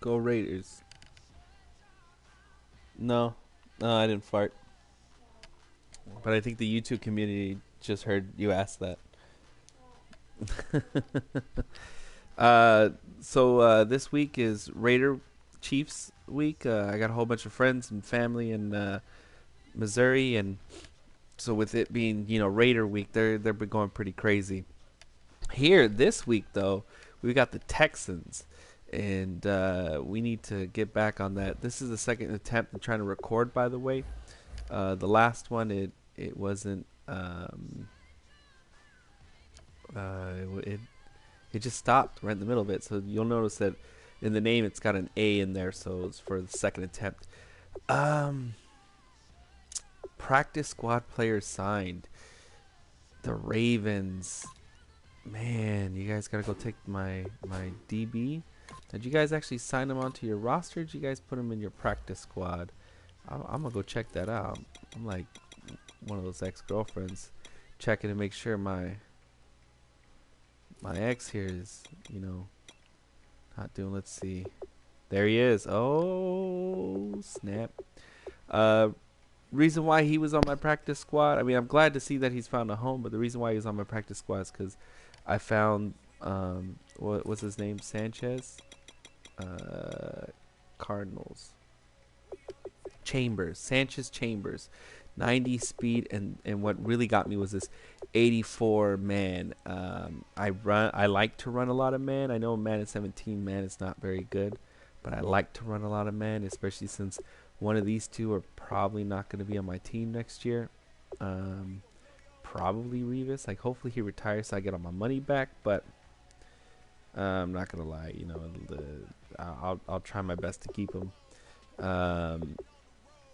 Go Raiders. No, no, I didn't fart. But I think the YouTube community just heard you ask that. uh, this week is Raider Chiefs week. I got a whole bunch of friends and family in Missouri, and so with it being Raider week, they're been going pretty crazy. Here this week though, we got the Texans, and we need to get back on that. This is the second attempt in trying to record, by the way. The last one it wasn't it just stopped right in the middle of it. So you'll notice that in the name it's got an A in there, so it's for the second attempt. Practice squad players signed. The Ravens. Man, you guys gotta go take my DB. Did you guys actually sign them onto your roster? Or did you guys put them in your practice squad? I'm gonna go check that out. I'm like one of those ex-girlfriends, checking to make sure my ex here is not doing. Let's see. There he is. Oh snap. Reason why he was on my practice squad. I mean, I'm glad to see that he's found a home, but the reason why he was on my practice squad is because I found what's his name? Sanchez. Cardinals. Sanchez Chambers, 90 speed, and what really got me was this 84 man. I like to run a lot of man. I know Madden 17 man is not very good, but I like to run a lot of man, especially since one of these two are probably not going to be on my team next year. Probably Revis. Like, hopefully he retires so I get all my money back, but I'm not gonna lie. I'll try my best to keep him.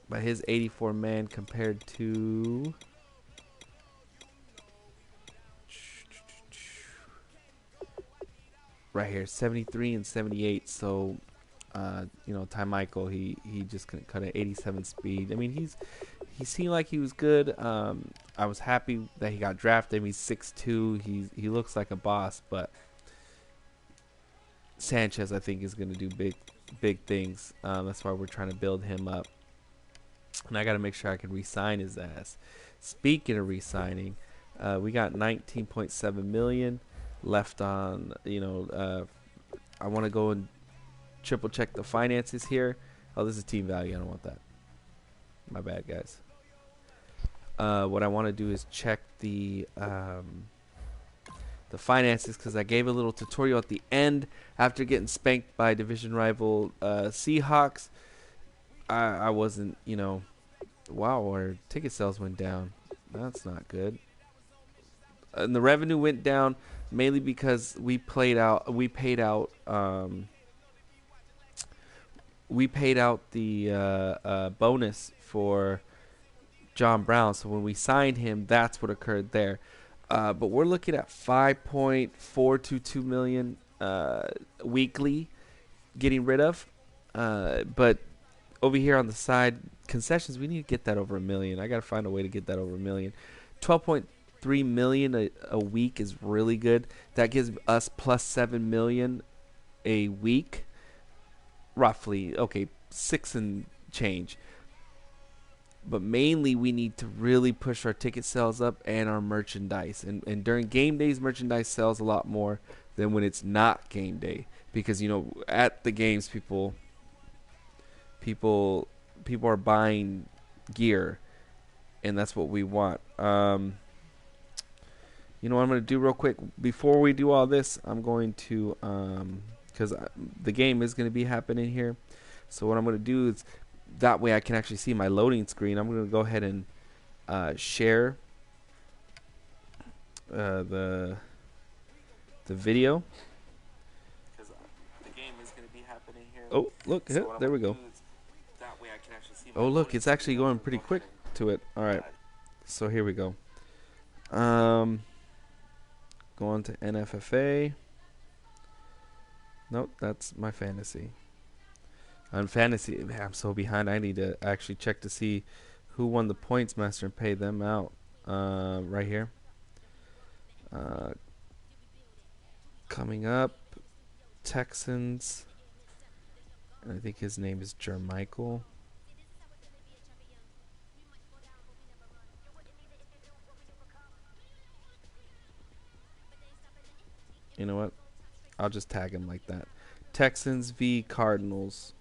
But his 84 man compared to right here 73 and 78. So Ty Michael, he just couldn't cut an 87 speed. I mean, he seemed like he was good. I was happy that he got drafted. He's 6'2". He looks like a boss, but Sanchez, I think, is going to do big things. That's why we're trying to build him up. And I got to make sure I can re-sign his ass. Speaking of re-signing, we got 19.7 million left on. I want to go and triple check the finances here. Oh, this is team value. I don't want that. My bad, guys. What I want to do is check the finances, because I gave a little tutorial at the end after getting spanked by division rival Seahawks. I wasn't, wow, our ticket sales went down. That's not good. And the revenue went down mainly because we paid out the bonus for John Brown. So when we signed him, that's what occurred there. But we're looking at 5.422 million weekly getting rid of. But over here on the side, concessions, we need to get that over $1 million. I got to find a way to get that over $1 million. 12.3 million a week is really good. That gives us plus 7 million a week, roughly. Okay, 6 and change. But mainly we need to really push our ticket sales up and our merchandise. And during game days, merchandise sells a lot more than when it's not game day, because at the games people are buying gear, and that's what we want. What I'm going to do real quick before we do all this, I'm going to because the game is going to be happening here. So what I'm going to do is, that way I can actually see my loading screen. I'm going to go ahead and share the video. Because the game is going to be happening here. Oh, look, so there we go. That way I can actually see. Oh, look, it's actually going pretty quick to it. All right, so here we go. Going to NFFA. Nope, that's my fantasy. On fantasy, I'm so behind. I need to actually check to see who won the points master and pay them out. Right here. Coming up, Texans. And I think his name is Jermichael. You know what? I'll just tag him like that. Texans v Cardinals.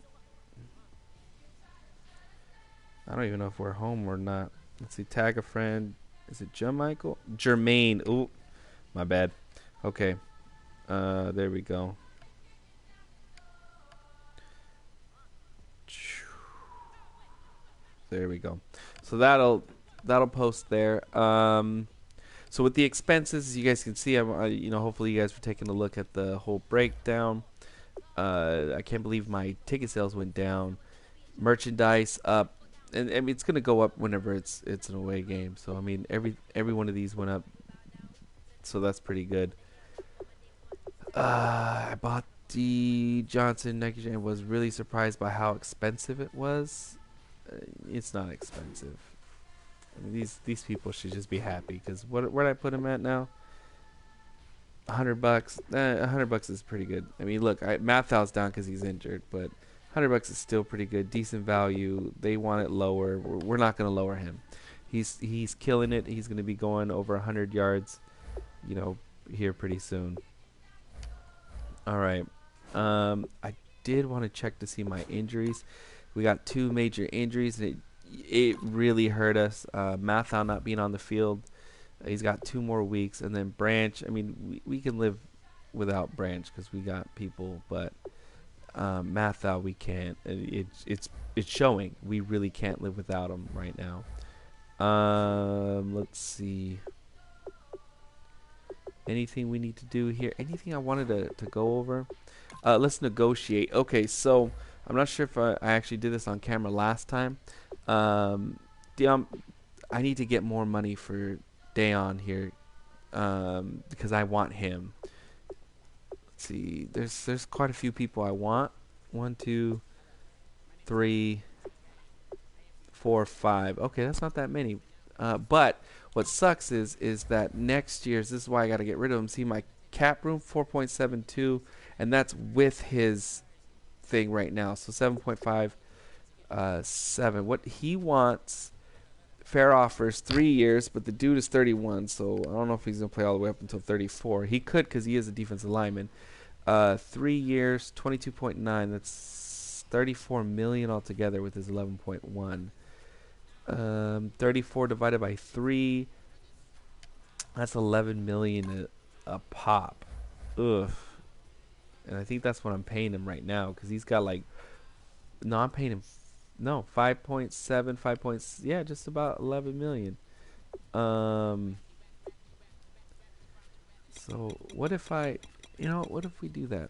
I don't even know if we're home or not. Let's see. Tag a friend. Is it Jermichael? Jermaine. Ooh, my bad. Okay. There we go. There we go. So that'll post there. So with the expenses, as you guys can see, hopefully you guys were taking a look at the whole breakdown. I can't believe my ticket sales went down. Merchandise up, and I mean it's gonna go up whenever it's an away game. So I mean every one of these went up, so that's pretty good. I bought the Johnson Nike and was really surprised by how expensive it was. It's not expensive. I mean, these people should just be happy because where'd I put them at now? $100. $100 is pretty good. I mean, look, Matthau's down because he's injured, but $100 is still pretty good, decent value. They want it lower. We're not going to lower him. He's killing it. He's going to be going over 100 yards, here pretty soon. All right. I did want to check to see my injuries. We got 2 major injuries, and it really hurt us. Mathau not being on the field. He's got 2 more weeks, and then Branch. I mean, we can live without Branch because we got people, but Mathau we can't. It's showing. We really can't live without him right now. Let's see. Anything we need to do here? Anything I wanted to go over? Let's negotiate. Okay, so I'm not sure if I actually did this on camera last time. I need to get more money for Dayon here because I want him. Let's see. There's quite a few people I want. 1, 2, 3, 4, 5. Okay, that's not that many. But what sucks is that next year's, this is why I got to get rid of him. See, my cap room 4.72, and that's with his thing right now. So 7.5, 7. What he wants, fair offers 3 years, but the dude is 31, so I don't know if he's gonna play all the way up until 34. He could because he is a defensive lineman. 3 years, 22.9. That's 34 million altogether with his 11.1. 34 divided by 3. That's 11 million a pop. Ugh. And I think that's what I'm paying him right now because he's got like. No, I'm paying him. No, 5.7, 5. Yeah, just about 11 million. So what if what if we do that?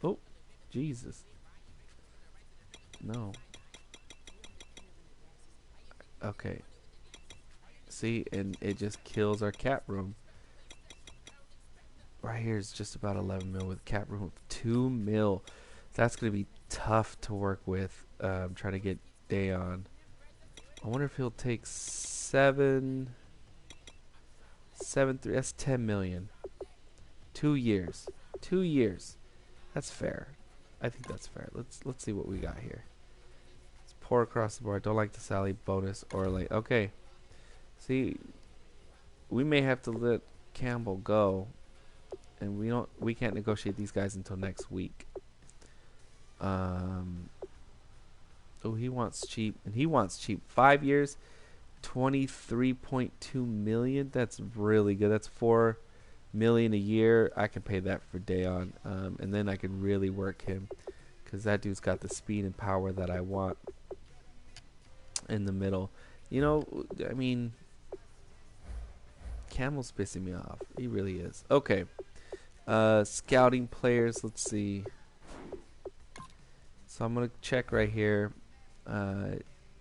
Oh, Jesus. No. Okay. See, and it just kills our cap room. Right here is just about 11 mil with cap room of 2 mil. That's going to be tough to work with. Trying to get Dayon. I wonder if he'll take 7, 3. That's 10 million. 2 years. 2 years. That's fair. I think that's fair. Let's see what we got here. Let's pour across the board. Don't like the Sally bonus or like. Okay. See, we may have to let Campbell go, and we can't negotiate these guys until next week. Oh, he wants cheap, and he wants cheap. 5 years, 23.2 million. That's really good. That's 4 million a year. I can pay that for Dayon, and then I can really work him because that dude's got the speed and power that I want in the middle. I mean, Camel's pissing me off. He really is. Okay. Scouting players. Let's see. So I'm going to check right here.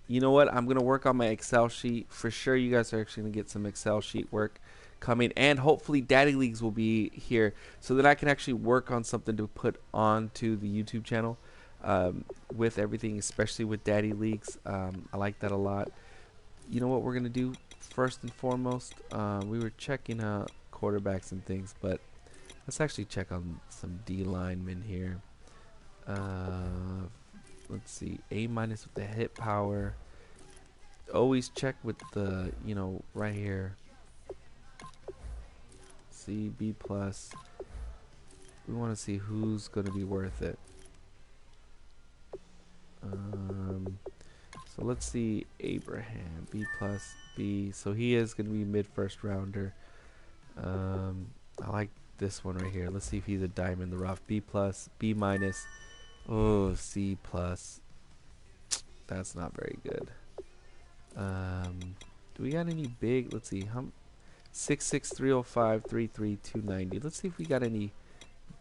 You know what? I'm going to work on my Excel sheet. For sure, you guys are actually going to get some Excel sheet work coming. And hopefully, Daddy Leagues will be here so that I can actually work on something to put onto the YouTube channel with everything, especially with Daddy Leagues. I like that a lot. You know what we're going to do first and foremost? We were checking out quarterbacks and things, but let's actually check on some D linemen here. Let's see. A minus with the hit power. Always check with the, right here. C, B plus. We want to see who's going to be worth it. So let's see. Abraham, B plus, B. So he is going to be mid first rounder. I like this one right here. Let's see if he's a diamond in the rough. B plus, B minus. Oh, C plus. That's not very good. Do we got any big? Let's see. 6'6", 305, 3'3", 290. Let's see if we got any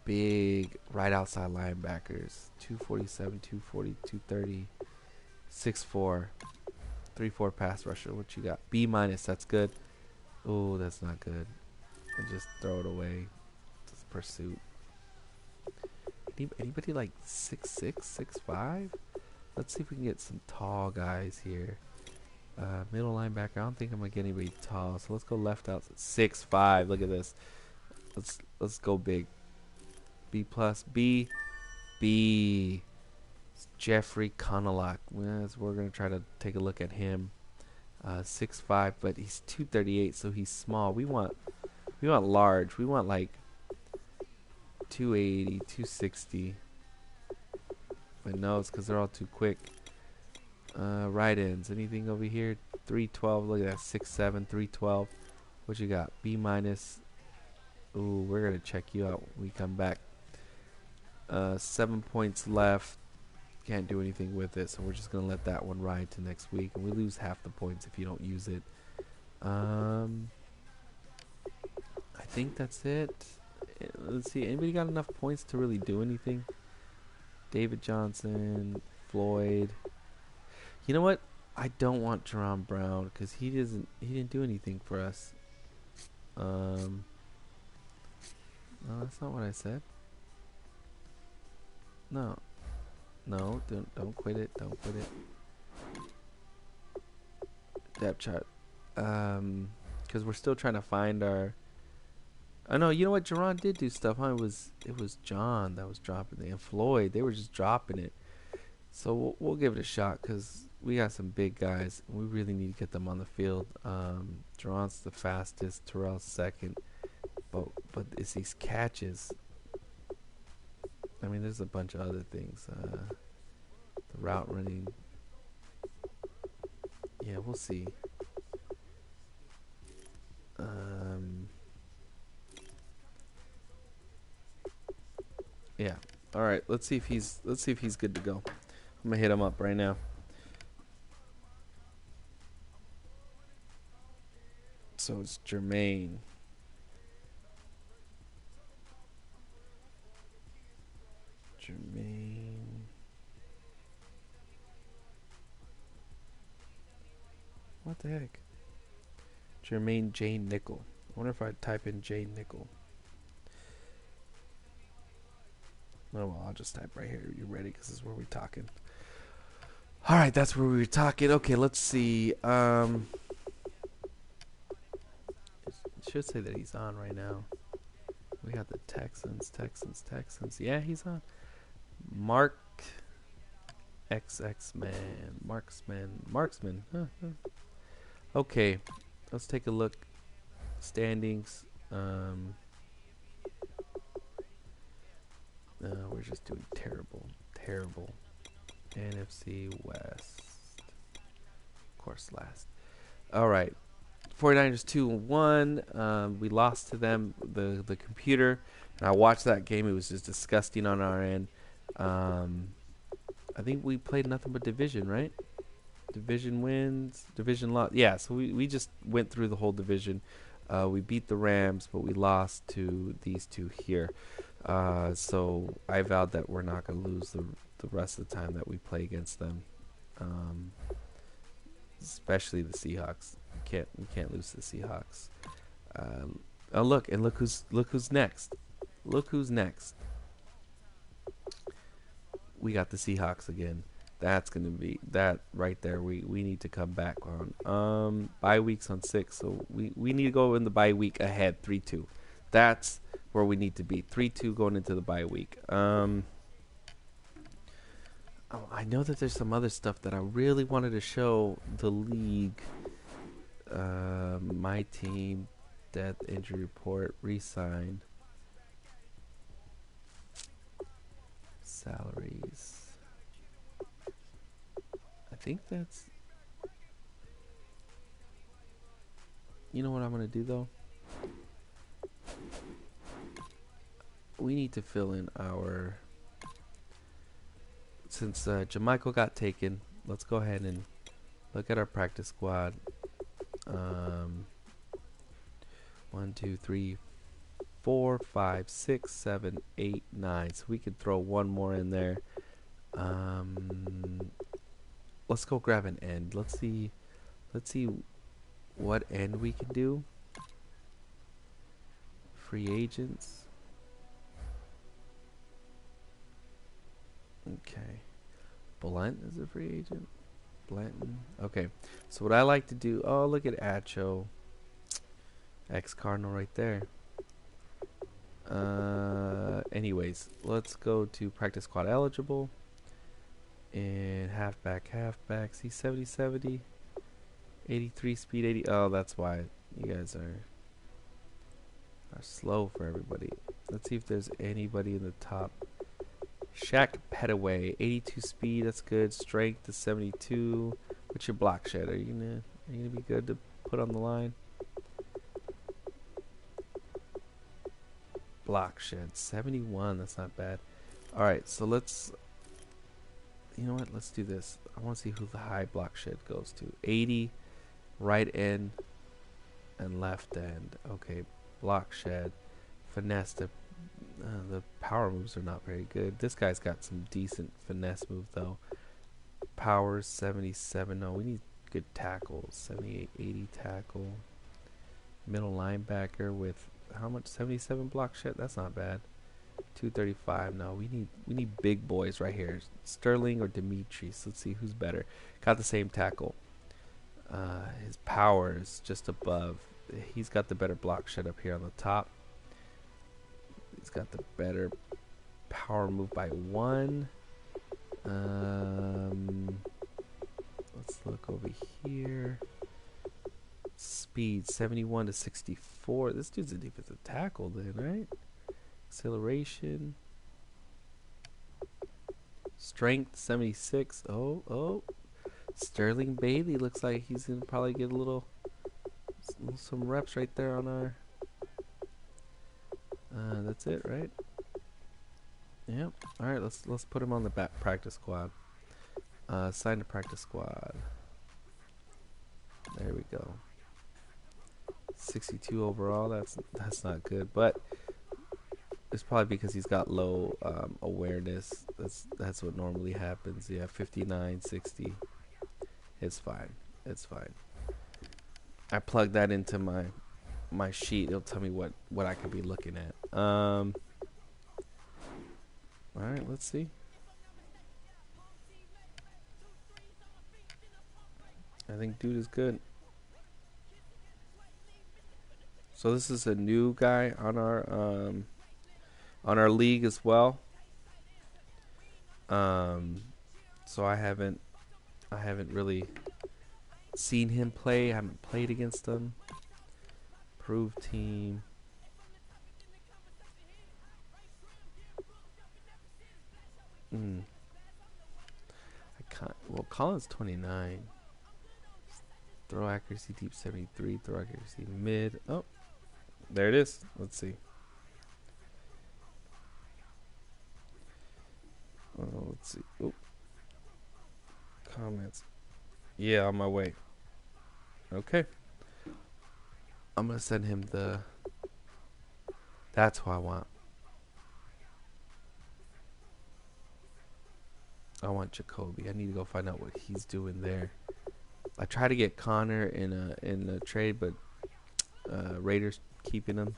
big right outside linebackers. 247, 240, 230, 6'4", 3'4" pass rusher. What you got? B minus. That's good. Oh, that's not good. And just throw it away. Just pursuit. Anybody like 6'6", 6'5"? Let's see if we can get some tall guys here. Middle linebacker. I don't think I'm gonna get anybody tall. So let's go left out. 6'5". Look at this. Let's go big. B plus. B. It's Jeffrey Conalak. Yes, we're gonna try to take a look at him. 6'5", but he's 238, so he's small. We want large. We want like 280, 260. But no, it's because they're all too quick. Right ends. Anything over here? 312. Look at that. 6'7", 312. What you got? B minus. Ooh, we're gonna check you out when we come back. 7 points left. Can't do anything with it, so we're just gonna let that one ride to next week, and we lose half the points if you don't use it. I think that's it. Let's see. Anybody got enough points to really do anything? David Johnson, Floyd. You know what? I don't want Jerron Brown because he didn't do anything for us. No, that's not what I said. No, don't quit it. Don't quit it. Depth chart. Because we're still trying to find our. I know. You know what? Jerron did do stuff. Huh? It was John that was dropping it, and Floyd. They were just dropping it. So we'll give it a shot because we got some big guys. And we really need to get them on the field. Jerron's the fastest. Terrell's second. But it's these catches. I mean, there's a bunch of other things. The route running. Yeah, we'll see. Yeah. All right. Let's see if he's good to go. I'm gonna hit him up right now. So it's Jermaine. What the heck? Jermaine J. Nickel. I wonder if I type in J. Nickel. Oh, well, I'll just type right here. You ready? Because this is where we're talking. All right, that's where we were talking. Okay, let's see. It should say that he's on right now. We got the Texans. Yeah, he's on. Mark XX Man. Marksman. Okay, let's take a look. Standings. We're just doing terrible. NFC West. Of course, last. All right. 49ers 2-1. We lost to them, the computer. And I watched that game. It was just disgusting on our end. I think we played nothing but division, right? Division wins, division loss. Yeah, so we just went through the whole division. We beat the Rams, but we lost to these two here. So I vowed that we're not going to lose the rest of the time that we play against them. Especially the Seahawks. We can't lose to the Seahawks. Look who's next. Look who's next. We got the Seahawks again. That's gonna be that right there. We need to come back on. Bye weeks on 6, so we need to go in the bye week ahead 3-2. That's where we need to be. 3-2 going into the bye week. Oh, I know that there's some other stuff that I really wanted to show the league. My team, death, injury report, re-sign, salaries. I think that's. You know what I'm gonna do though? We need to fill in our. Since Jamichael got taken, let's go ahead and look at our practice squad. 1, 2, 3, 4, 5, 6, 7, 8, 9. So we could throw one more in there. Let's go grab an end. Let's see what end we can do. Free agents. Okay. Blunt is a free agent. Blanton. Okay. So what I like to do. Oh, look at Acho. Ex-Cardinal right there. Anyways, let's go to practice squad eligible. And halfback. See 70, 70. 83 speed, 80. Oh, that's why you guys are slow for everybody. Let's see if there's anybody in the top. Shaq Petaway, 82 speed, that's good. Strength is 72. What's your block shed? Are you gonna be good to put on the line? Block shed 71. That's not bad. All right, so let's. You know what? Let's do this. I want to see who the high block shed goes to. 80, right end, and left end. Okay, block shed, finesse. The power moves are not very good. This guy's got some decent finesse move though. Power 77. No, we need good tackles. 78, 80 tackle. Middle linebacker with how much? 77 block shed. That's not bad. 235. No, we need big boys right here. Sterling or Demetrius. Let's see who's better. Got the same tackle. His power is just above. He's got the better block shed up here on the top. He's got the better power move by 1. Let's look over here. Speed 71 to 64. This dude's a defensive tackle then, right? Acceleration. Strength 76. Oh. Sterling Bailey looks like he's gonna probably get some reps right there on our. That's it, right? Yep. All right, let's put him on the practice squad. Sign to practice squad. There we go. 62 overall. That's not good, but it's probably because he's got low awareness. That's what normally happens. Yeah, 59, 60. It's fine. It's fine. I plug that into my sheet. It'll tell me what I could be looking at. All right, let's see. I think dude is good. So this is a new guy on our league as well. So I haven't really seen him play. I haven't played against him. Approved team. I can't. Well, Collins 29. Throw accuracy deep 73. Throw accuracy mid. Oh, there it is. Let's see. Let's see. Oh. Comments. Yeah, on my way. Okay. I'm gonna send him the. That's who I want. I want Jacoby. I need to go find out what he's doing there. I tried to get Connor in a trade, but Raiders keeping him.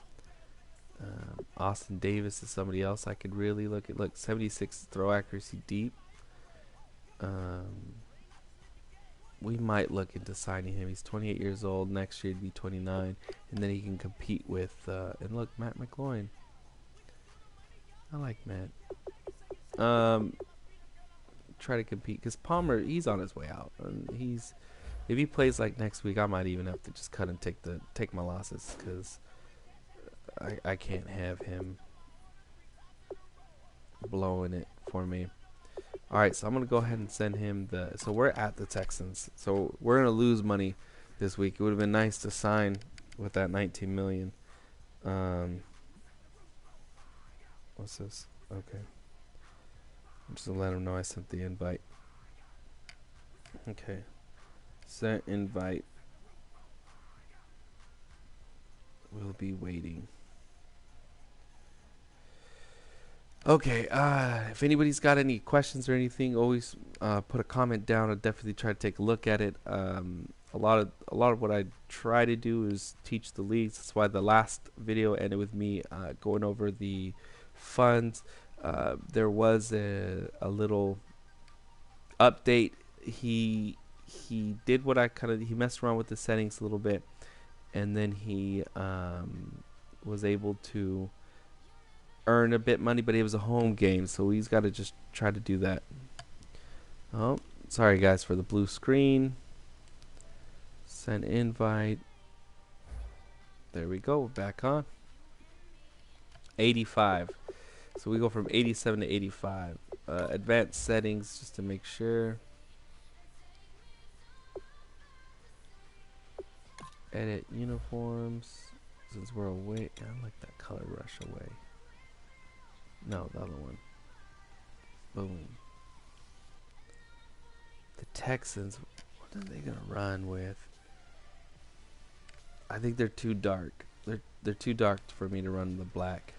Austin Davis is somebody else I could really look at. Look, 76 throw accuracy deep. We might look into signing him. He's 28 years old. Next year he'd be 29, and then he can compete with. And look, Matt McLaurin. I like Matt. try to compete because Palmer, he's on his way out, and if he plays like next week, I might even have to just cut and take my losses because I can't have him blowing it for me. All right, so I'm gonna go ahead and send him so we're at the Texans, so we're gonna lose money this week. It would have been nice to sign with that 19 million. What's this? Okay, I'm just gonna let him know I sent the invite. Okay, sent invite. We'll be waiting. Okay, if anybody's got any questions or anything, always put a comment down. I'll definitely try to take a look at it. A lot of what I try to do is teach the leagues. That's why the last video ended with me going over the funds. There was a little update. He did what he messed around with the settings a little bit, and then he was able to earn a bit money, but it was a home game, so he's got to just try to do that. Oh, sorry guys for the blue screen. Send invite. There we go, back on 85. So we go from 87 to 85. Advanced settings, just to make sure. Edit uniforms. Since we're away, I like that color rush away. No, the other one. Boom. The Texans, what are they gonna run with? I think they're too dark. They're too dark for me to run the black.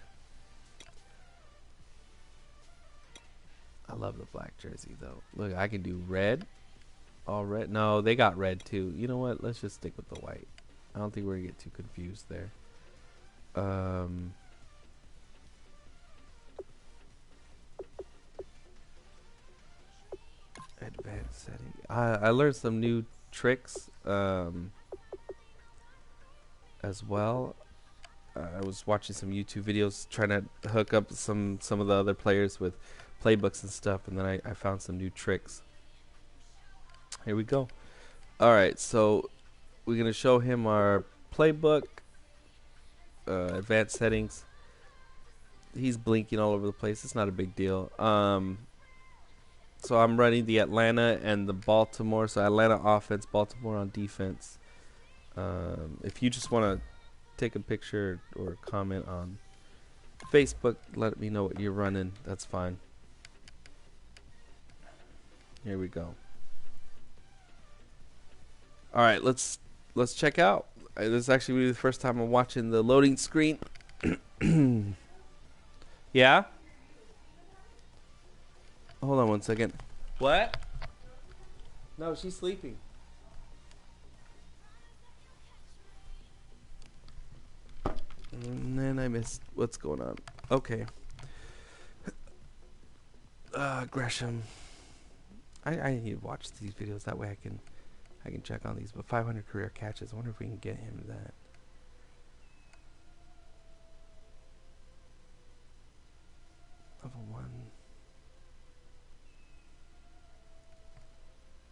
I love the black jersey though. Look, I can do red. All red. No, they got red too. You know what? Let's just stick with the white. I don't think we're gonna get too confused there. Advanced setting. I learned some new tricks as well. I was watching some YouTube videos trying to hook up some of the other players with playbooks and stuff, and then I found some new tricks. Here we go. Alright, so we're gonna show him our playbook, advanced settings. He's blinking all over the place. It's not a big deal. So I'm running the Atlanta and the Baltimore. So Atlanta offense, Baltimore on defense. If you just want to take a picture or comment on Facebook, let me know what you're running. That's fine. Here we go. All right, let's check out. This is actually the first time I'm watching the loading screen. Yeah? Hold on one second. What? No, she's sleeping. And then I missed what's going on. Okay. Gresham. I need to watch these videos, that way I can check on these. But 500 career catches. I wonder if we can get him that. Level 1.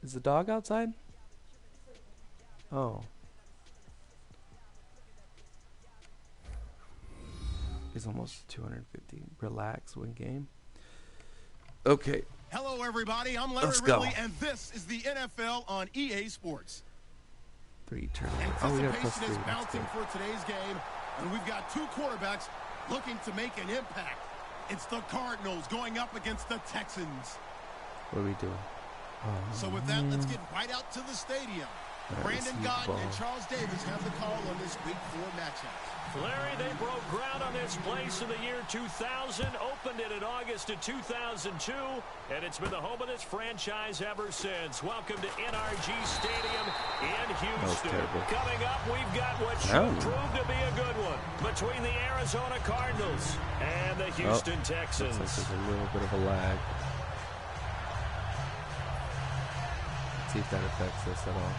Is the dog outside? Oh. He's almost 250. Relax, win game. Okay. Hello, everybody. I'm Larry Ridley, and this is the NFL on EA Sports. 3 turnovers. Oh, we got plus 3. Anticipation is mounting for today's game, and we've got two quarterbacks looking to make an impact. It's the Cardinals going up against the Texans. What are we doing? So with that, let's get right out to the stadium. Brandon Gott and Charles Davis have the call on this Week 4 matchup. Larry, they broke ground on this place in the year 2000, opened it in August of 2002, and it's been the home of this franchise ever since. Welcome to NRG Stadium in Houston. Coming up, we've got what should prove to be a good one between the Arizona Cardinals and the Houston Texans. Looks like there's a little bit of a lag. Let's see if that affects us at all.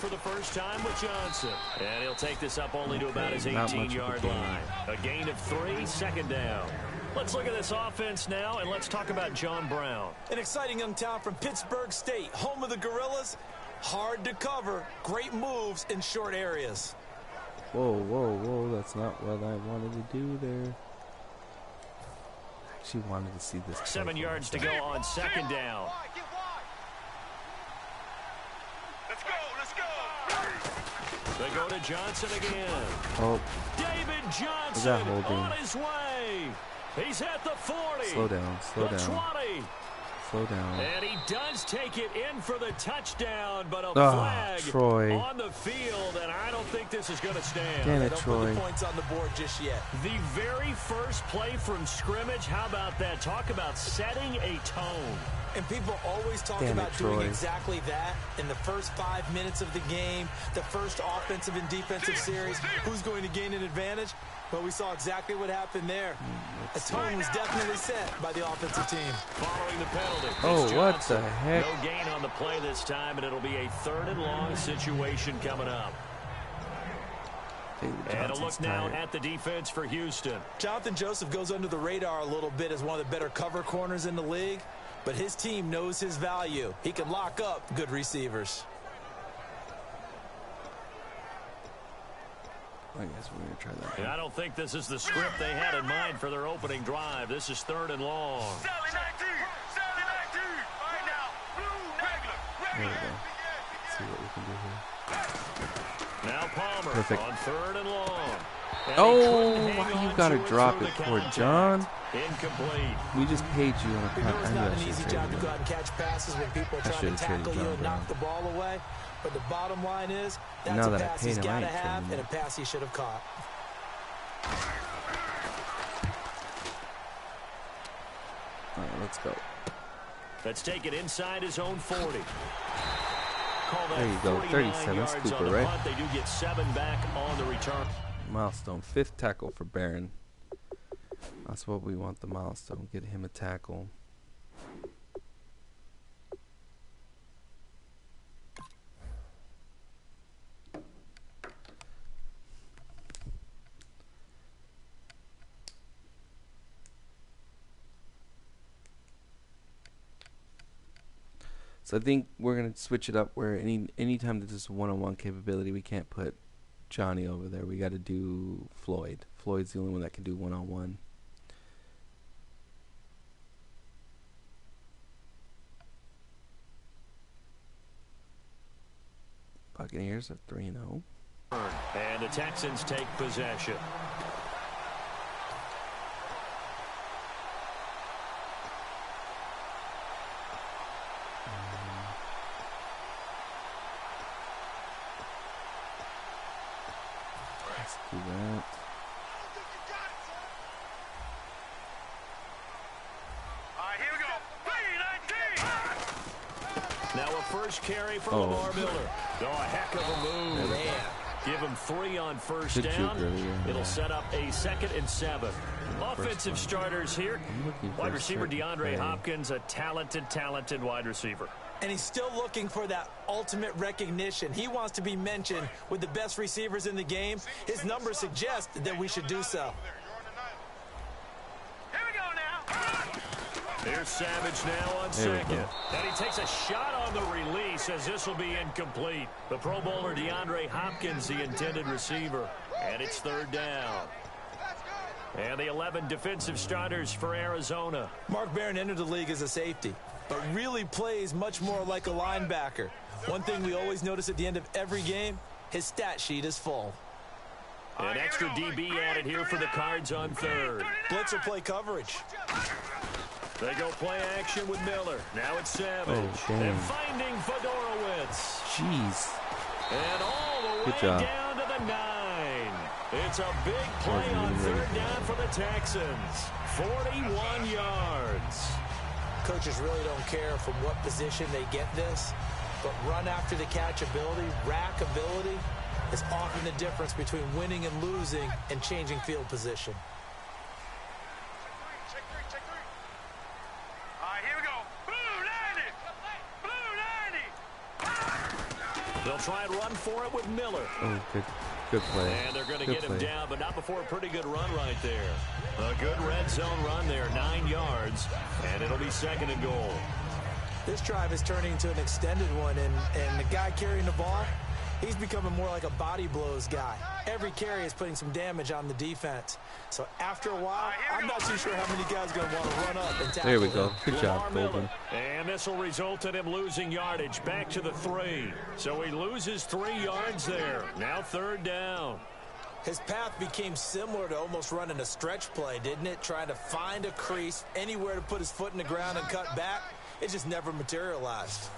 for the first time with Johnson. And he'll take this up only to about his 18-yard line. A gain of 3, second down. Let's look at this offense now, and let's talk about John Brown. An exciting young talent from Pittsburgh State, home of the Gorillas. Hard to cover, great moves in short areas. Whoa, whoa, whoa, that's not what I wanted to do there. I actually wanted to see this. 7 yards to go on second down. Let's go. They go to Johnson again. Oh. David Johnson on his way. He's at the 40. Slow down, slow the down. 20. Slow down. And he does take it in for the touchdown, but a flag Troy. on the field, and I don't think this is going to stand. Damn it, Don't Troy. put the points on the board just yet. The very first play from scrimmage, how about that? Talk about setting a tone. And people always talk about doing exactly that in the first 5 minutes of the game, the first offensive and defensive series. Who's going to gain an advantage? Well, we saw exactly what happened there. A tone was definitely set by the offensive team. Following the penalty. Oh, what the heck? No gain on the play this time, and it'll be a 3rd and long situation coming up. And a look now at the defense for Houston. Jonathan Joseph goes under the radar a little bit as one of the better cover corners in the league, but his team knows his value. He can lock up good receivers. I guess we're going to try that. And I don't think this is the script they had in mind for their opening drive. This is 3rd and long. There we go. Let's see what we can do here. Now Palmer Perfect. on 3rd and long. And oh, why you got to drop it for John? Incomplete. We just paid you on a We know it's not an I easy job to go out and catch passes when people are trying to tackle you and knock the ball away. But the bottom line is, that's a pass he's got to have and a pass he should have caught. All right, let's go. Let's take it inside his own 40. There you go, 37, Cooper, right? Punt. They do get 7 back on the return. Milestone, 5th tackle for Barron. That's what we want, the milestone. Get him a tackle. So I think we're going to switch it up where anytime that there's a one-on-one capability, we can't put Johnny over there. We got to do Floyd. Floyd's the only one that can do one-on-one. Buccaneers are 3-0. And the Texans take possession. Let's do that. Now a first carry from Lamar Miller. Oh, a heck of a move. Man. Give him 3 on first down. It'll set up a 2nd and 7. Offensive starters here. Wide receiver DeAndre Hopkins, a talented wide receiver. And he's still looking for that ultimate recognition. He wants to be mentioned with the best receivers in the game. His numbers suggest that we should do so. Here's Savage now on 2nd. And he takes a shot on the release as this will be incomplete. The Pro Bowler DeAndre Hopkins, the intended receiver. And it's 3rd down. And the 11 defensive starters for Arizona. Mark Barron entered the league as a safety, but really plays much more like a linebacker. One thing we always notice at the end of every game, his stat sheet is full. An extra DB added here for the Cards on 3rd. Blitzer play coverage. They go play action with Miller. Now it's Savage. Oh, and finding Fedorowicz. Jeez. And all the way down to the 9. It's a big play on 3rd down for the Texans. 41 yards. Coaches really don't care from what position they get this, but run after the catch ability, rack ability, is often the difference between winning and losing and changing field position. They'll try and run for it with Miller. Oh, good play. And they're going to get him down, but not before a pretty good run right there. A good red zone run there, 9 yards, and it'll be 2nd and goal. This drive is turning into an extended one, and the guy carrying the ball, he's becoming more like a body blows guy. Every carry is putting some damage on the defense. So after a while, I'm not too sure how many guys are going to want to run up and tackle. There we go. him. Good job, Golden. And this will result in him losing yardage back to the 3. So he loses 3 yards there. Now 3rd down. His path became similar to almost running a stretch play, didn't it? Trying to find a crease, anywhere to put his foot in the ground and cut back. It just never materialized.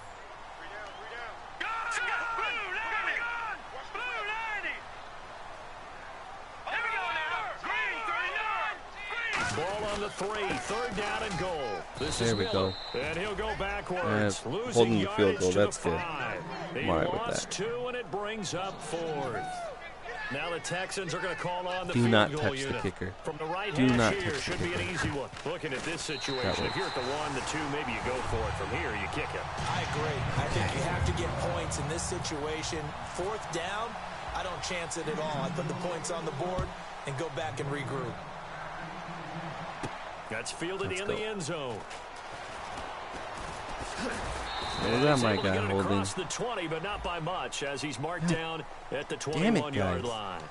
Ball on the 3, 3rd down and goal. There we go. And he'll go backwards, losing holding the field goal. to That's the good. 5. He I'm all right with lost that. 2, and it brings up 4th. Now the Texans are going to call on the Do field not goal touch unit. the kicker. From the right Do hash not here touch the should be an kicker. easy one. Looking at this situation, if you're at the 1, the 2, maybe you go for it. From here, you kick it. I agree. I think you have to get points in this situation. 4th down, I don't chance it at all. I put the points on the board and go back and regroup. That's fielded in the end zone. Look at my guy holding. Across the 20, but not by much, as he's marked down at the 21-yard line.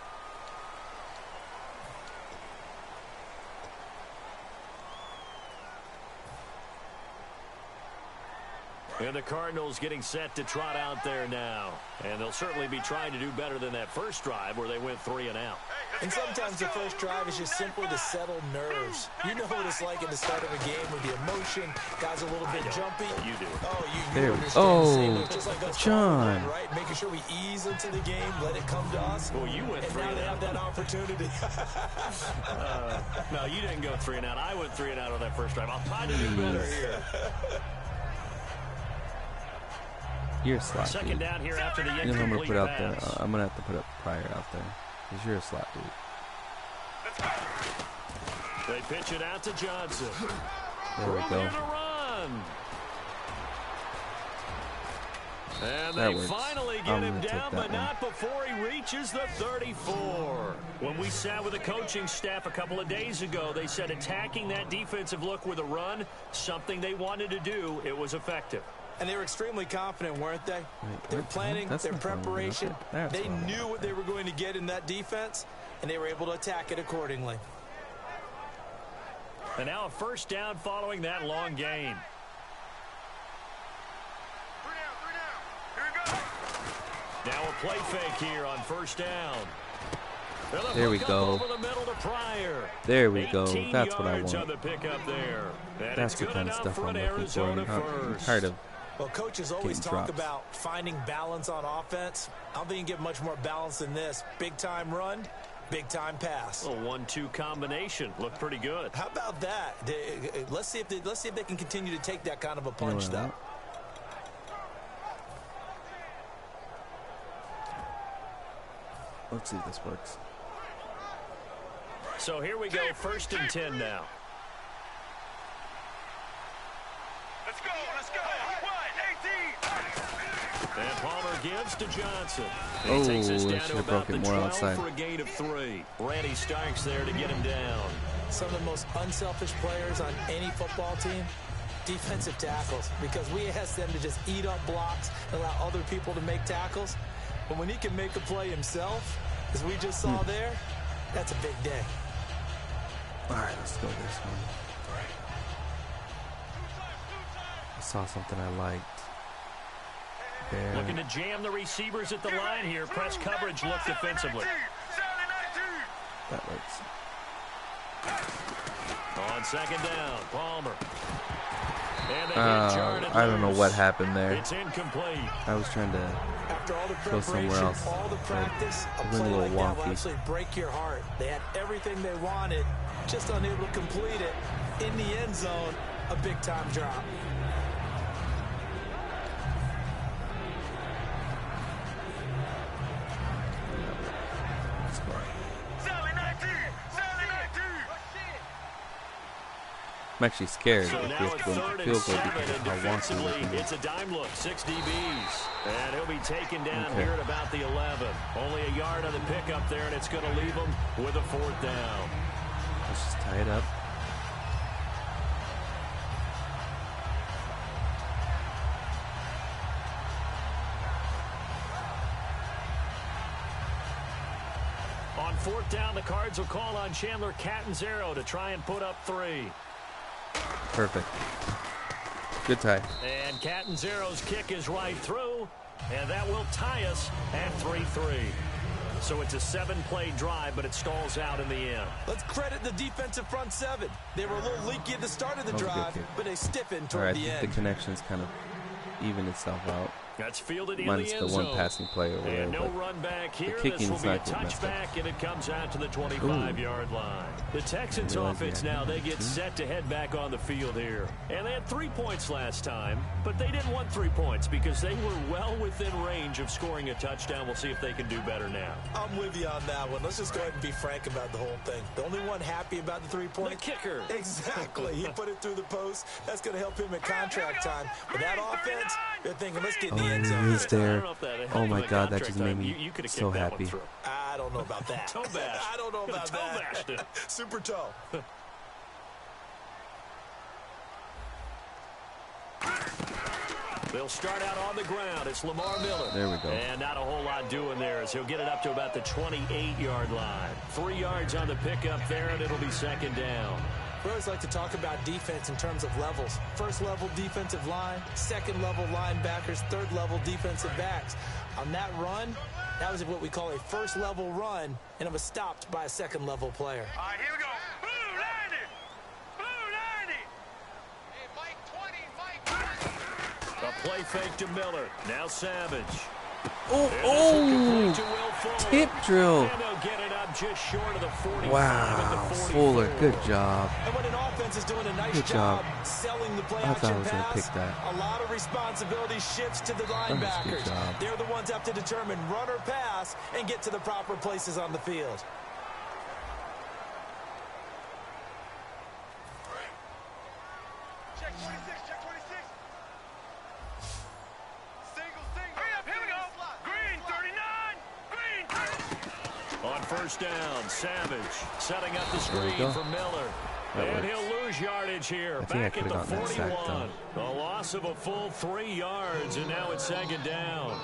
And the Cardinals getting set to trot out there now. And they'll certainly be trying to do better than that first drive where they went 3 and out. And sometimes the first drive is just simply to settle nerves. You know what it's like at the start of a game with the emotion. Guys are a little bit jumpy. You do. Oh, you There. understand. Oh, Just like us John. following, right? Making sure we ease into the game, let it come to us. Well, you went and 3 now and they out. have that opportunity. No, you didn't go 3 and out. I went 3 and out on that first drive. I'll try to do better here. You're a slot, dude. 2nd down here after the You know who I'm gonna incomplete put out there? pass. I'm gonna have to put up Pryor out there, cause you're a slot, dude. They pitch it out to Johnson. There we Room go. here to run. And That they works. finally get I'm him gonna take down, that but one. not before he reaches the 34. When we sat with the coaching staff a couple of days ago, they said attacking that defensive look with a run, something they wanted to do, it was effective. And they were extremely confident, weren't they? Their what? planning, That's their not what I'm looking preparation, at. That's they what I'm knew what they were going to get in that defense, and they were able to attack it accordingly. And now a 1st down following that long gain. Now a play fake here on 1st down. There we go. Over the middle to Pryor. There we go. 18 That's what I yards want. on the pickup there. And That's it's the good kind of enough stuff for I'm an looking for. Arizona I'm first. tired of. Well, coaches always getting talk drops. about finding balance on offense. I don't think you can get much more balance than this. Big-time run, big-time pass. A 1-2 combination. Looked pretty good. How about that? Let's see if they can continue to take that kind of a You know punch, what I though. want? Let's see if this works. So here we go, 1st and 10 now. Let's go. 1-18. And Palmer gives to Johnson. He Oh, takes us I down should to have about broke the it more 12 outside. for a gain of 3. Randy Starks there to get him down. Some of the most unselfish players on any football team, defensive tackles, because we ask them to just eat up blocks and allow other people to make tackles. But when he can make a play himself, as we just saw there, that's a big day. All right, let's go this one. I saw something I liked. There. Looking to jam the receivers at the line here. Press coverage look defensively. That works. On 2nd down, Palmer. And they get Jordan I don't know loose. what happened there. It's incomplete. I was trying to. After all the Go somewhere preparation, else. all the practice, a It went play a little like that will wonky. actually break your heart. They had everything they wanted, just unable to complete it. In the end zone, a big-time drop. Let's go. I'm actually scared So if we now have at to go third into and field goal 7, because and of how wonky defensively, we it's a dime look, 6 DBs. And he'll be taken down here at about the 11. Only a yard on the pickup there, and it's going to leave him with a 4th down. Let's just tie it up. On 4th down, the Cards will call on Chandler Catanzaro to try and put up 3. Perfect. Good tie. And Catanzaro's kick is right through, and that will tie us at 3-3. So it's a 7-play drive, but it stalls out in the end. Let's credit the defensive front 7. They were a little leaky at the start of the drive, but they stiffened toward the end. The connections kind of even itself out. That's fielded in Minus the the end one zone. passing play over there. And no run back here. The This will be a not getting messed up. touchback, and it comes out to the 25-yard line. The Texans offense now, they get set to head back on the field here. And they had 3 points last time, but they didn't want 3 points because they were well within range of scoring a touchdown. We'll see if they can do better now. I'm with you on that one. Let's just go ahead and be frank about the whole thing. The only one happy about the 3 points. The kicker. Exactly. He put it through the post. That's going to help him at contract time. With that offense, they're thinking, let's get in the end zone. He is there. Oh my God, that just made me so happy. I don't know about that. Toe bash. I don't know about Toe bashed it. that. Super toe. They'll start out on the ground. It's Lamar Miller. There we go. And not a whole lot doing there as he'll get it up to about the 28-yard line. 3 yards on the pickup there, and it'll be 2nd down. We always like to talk about defense in terms of levels. First level defensive line, second level linebackers, third level defensive backs. On that run, that was what we call a first level run, and it was stopped by a second level player. All right, here we go. Blue 90. Blue 90. Hey, Mike 20. Mike 20. A play fake to Miller. Now Savage. Oh, tip drill. And they'll get it up just short of the 45 Wow, at the 44. Fuller, good job. And when an offense is doing a nice Good job. selling the play I thought I action was gonna pass, pick that. a lot of responsibility shifts to the was a linebackers. good job. They're the ones have to determine run or pass and get to the proper places on the field. Check 26. Check 26. Single. Hurry up. Here we go. Green 39. Green. On 1st down, Savage setting up the There we screen go. for Miller. That And works. he'll lose yardage here. I think I Back at could've the gotten that sack, 41. A loss of a full 3 yards, and now it's 2nd down.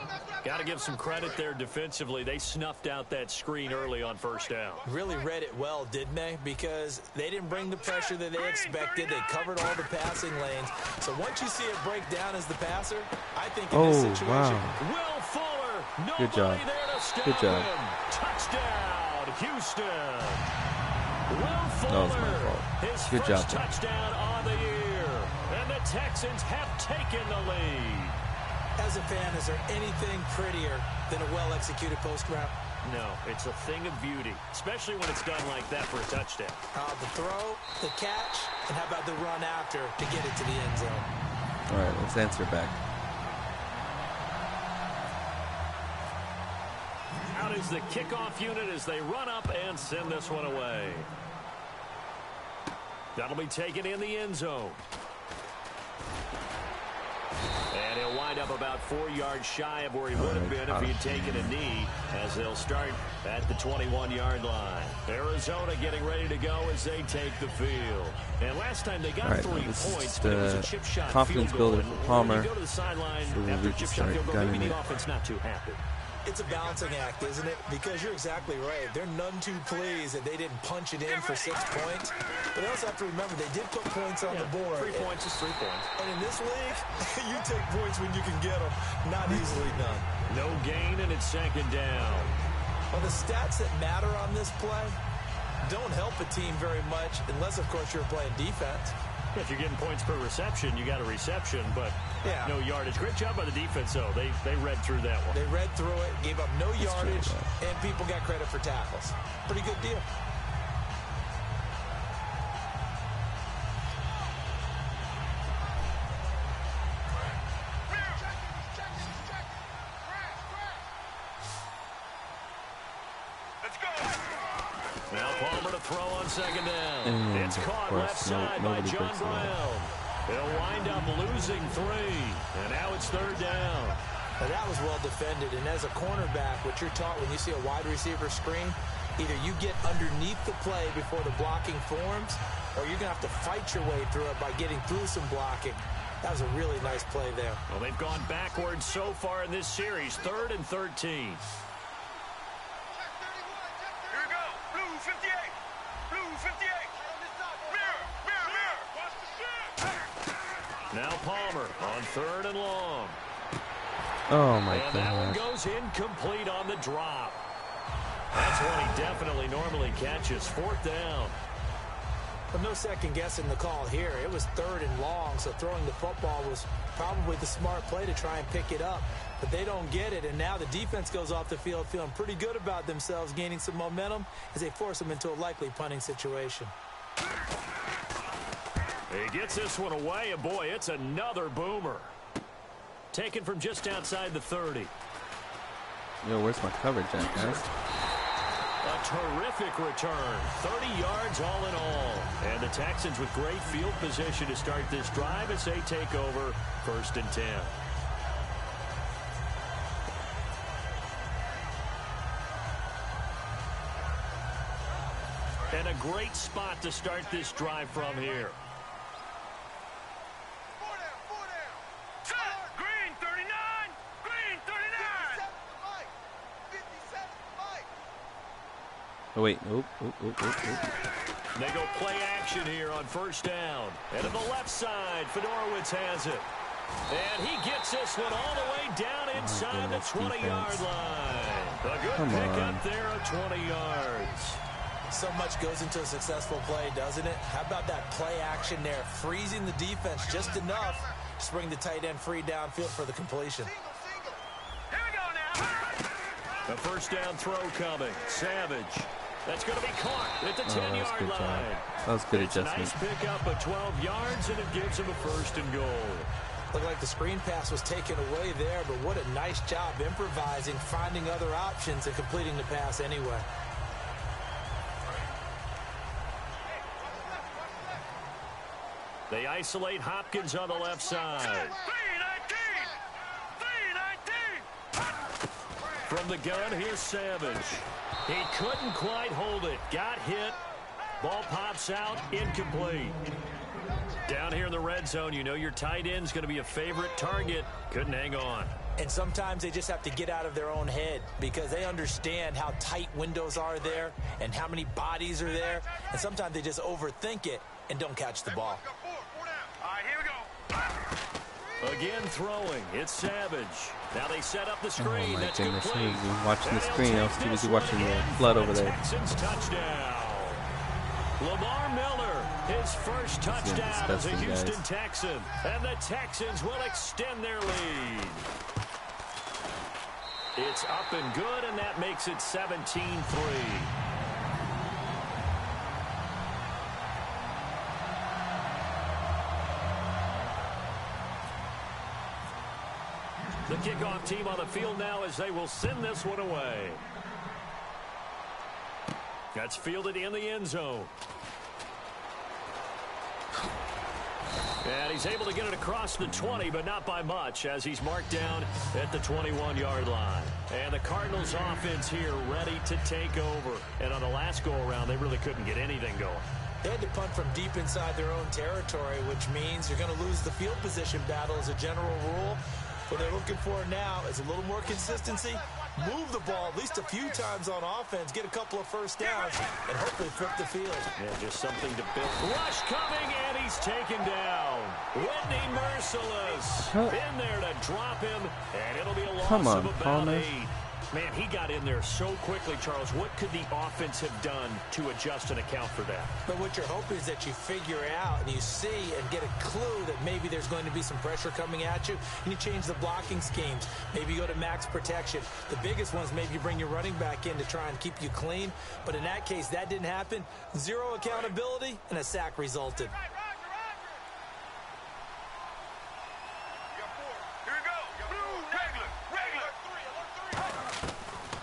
Got to give some credit there defensively. They snuffed out that screen early on 1st down. Really read it well, didn't they? Because they didn't bring the pressure that they expected. They covered all the passing lanes. So once you see it break down as the passer, I think in this situation, wow. Will Fuller, nobody Good job. there to stop Good job. him. Touchdown, Houston. Will That was my Fuller, fault. his Good first job. touchdown on the year. And the Texans have taken the lead. as a fan, is there anything prettier than a well-executed post route? No, it's a thing of beauty, especially when it's done like that for a touchdown. The throw, the catch, and how about the run after to get it to the end zone? All right, let's answer back. Out is the kickoff unit as they run up and send this one away. That'll be taken in the end zone. And he'll wind up about 4 yards shy of where he would have been if he'd taken a knee, as they'll start at the 21-yard line. Arizona getting ready to go as they take the field. And last time they got 3 points, but it was a chip shot confidence field goal. builder for Palmer. When you go to the sideline So after we a chip can shot field start goal, maybe gunning the it. offense not too happy. It's a balancing act, isn't it? Because you're exactly right. They're none too pleased that they didn't punch it in for 6 points. But they also have to remember they did put points on the board. 3 points is 3 points. And in this league, you take points when you can get them. Not easily done. No gain, and it's second down. Well, the stats that matter on this play don't help a team very much unless, of course, you're playing defense. If you're getting points per reception, you got a reception, but no yardage. Great job by the defense, though. They read through that one. They read through it, gave up no yardage, and people got credit for tackles. Pretty good deal. Now Palmer to throw on second down. And it's caught left side by John Brown. He'll wind up losing 3. And now it's third down. Now that was well defended. And as a cornerback, what you're taught when you see a wide receiver screen, either you get underneath the play before the blocking forms, or you're going to have to fight your way through it by getting through some blocking. That was a really nice play there. Well, they've gone backwards so far in this series. 3rd and 13. Now Palmer on 3rd and long. Oh, my God. And that one God. goes incomplete on the drop. That's one he definitely normally catches. 4th down. But no second guessing the call here. It was 3rd and long, so throwing the football was probably the smart play to try and pick it up. But they don't get it, and now the defense goes off the field feeling pretty good about themselves, gaining some momentum as they force them into a likely punting situation. He gets this one away, and boy, it's another boomer. Taken from just outside the 30. Yo, where's my coverage at, guys? A terrific return. 30 yards all in all. And the Texans with great field position to start this drive as they take over 1st and 10. And a great spot to start this drive from here. Oh, wait. Oop. They go play action here on 1st down. And to the left side, Fedorowicz has it. And he gets this one all the way down inside the 20-yard line. A good pickup there of 20 yards. So much goes into a successful play, doesn't it? How about that play action there, freezing the defense just enough to bring the tight end free downfield for the completion. Here we go now. A 1st down throw coming. Savage. That's going to be caught at the 10-yard line. That was good it's adjustment. It's a nice pickup of 12 yards, and it gives him a 1st and goal. Looked like the screen pass was taken away there, but what a nice job improvising, finding other options, and completing the pass anyway. They isolate Hopkins on the left side. 319! From the gun, here's Savage. He couldn't quite hold it. Got hit. Ball pops out. Incomplete. Down here in the red zone, you know your tight end's going to be a favorite target. Couldn't hang on. And sometimes they just have to get out of their own head because they understand how tight windows are there and how many bodies are there. And sometimes they just overthink it and don't catch the ball. All right, here we go. Again throwing. It's Savage. Now they set up the screen. Oh, my That's goodness. I complete. was watching the And screen. I was too they'll busy take watching this the one flood in over for a there. Texans touchdown. Lamar Miller, his first touchdown as a Houston Texan. And the Texans will extend their lead. It's up and good, and that makes it 17-3. The kickoff team on the field now as they will send this one away. That's fielded in the end zone. And he's able to get it across the 20, but not by much, as he's marked down at the 21-yard line. And the Cardinals offense here ready to take over. And on the last go-around, they really couldn't get anything going. They had to punt from deep inside their own territory, which means you're going to lose the field position battle as a general rule. What they're looking for now is a little more consistency, move the ball at least a few times on offense, get a couple of first downs, and hopefully flip the field. Yeah, just something to build. Rush coming, and he's taken down. Whitney Merciless in there to drop him, and it'll be a loss of about Palmer. 8. Man, he got in there so quickly, Charles. What could the offense have done to adjust and account for that? But what you're hoping is that you figure out and you see and get a clue that maybe there's going to be some pressure coming at you, and you change the blocking schemes. Maybe you go to max protection. The biggest one is maybe you bring your running back in to try and keep you clean. But in that case, that didn't happen. Zero accountability, and a sack resulted.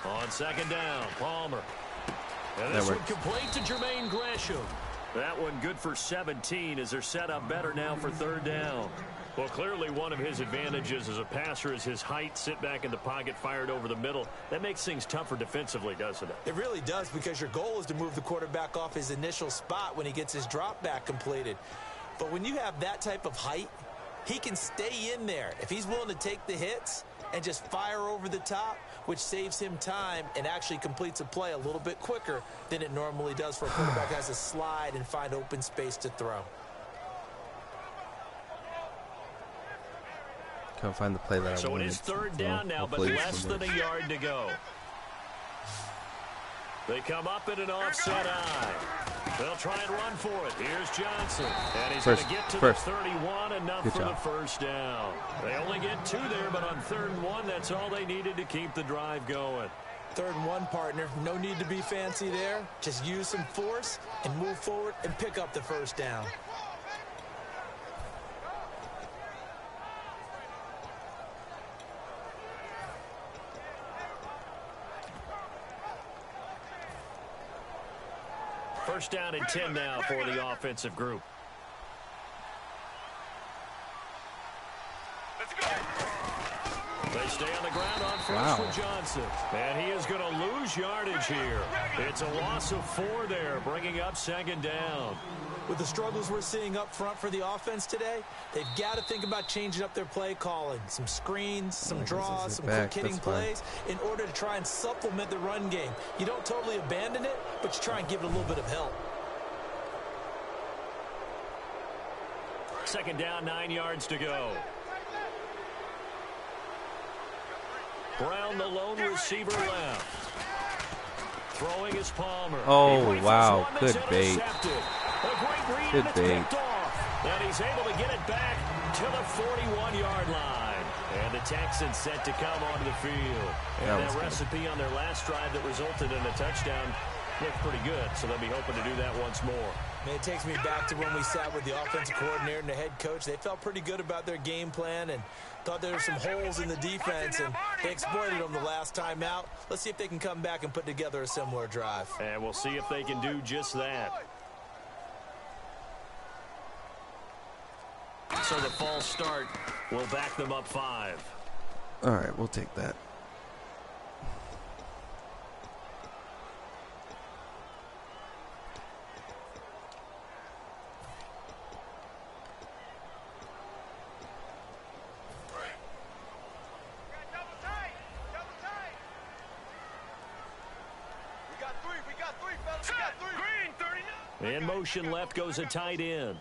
On second down, Palmer. And this one complete to Jermaine Gresham. That one good for 17 as they're set up better now for third down. Well, clearly one of his advantages as a passer is his height, sit back in the pocket, fired over the middle. That makes things tougher defensively, doesn't it? It really does, because your goal is to move the quarterback off his initial spot when he gets his drop back completed. But when you have that type of height, he can stay in there if he's willing to take the hits and just fire over the top, which saves him time and actually completes a play a little bit quicker than it normally does for a quarterback who has to slide and find open space to throw. Can't find the play that I wanted. So it is third down now, but less than a yard to go. They come up in an offset eye. They'll try and run for it. Here's Johnson. And he's going to get to the 31, enough for the first down. They only get 2 there, but on 3rd and 1, that's all they needed to keep the drive going. 3rd and 1, partner. No need to be fancy there. Just use some force and move forward and pick up the first down. First down and 10 now for the offensive group. They stay on the ground on first with Johnson. And he is going to lose yardage here. It's a loss of 4 there, bringing up 2nd down. With the struggles we're seeing up front for the offense today, they've got to think about changing up their play calling. Some screens, some draws, some quick-hitting plays in order to try and supplement the run game. You don't totally abandon it, but you try and give it a little bit of help. 2nd down, 9 yards to go. Brown, the lone receiver left. Throwing is Palmer. Oh, wow. Good bait. Good bait. And he's able to get it back to the 41-yard line. And the Texans set to come onto the field. And that recipe on their last drive that resulted in a touchdown looked pretty good, so they'll be hoping to do that once more. Man, it takes me back to when we sat with the offensive coordinator and the head coach. They felt pretty good about their game plan and thought there were some holes in the defense, and they exploited them the last time out. Let's see if they can come back and put together a similar drive. And we'll see if they can do just that. So the false start will back them up 5. All right, we'll take that. In motion left goes a tight end.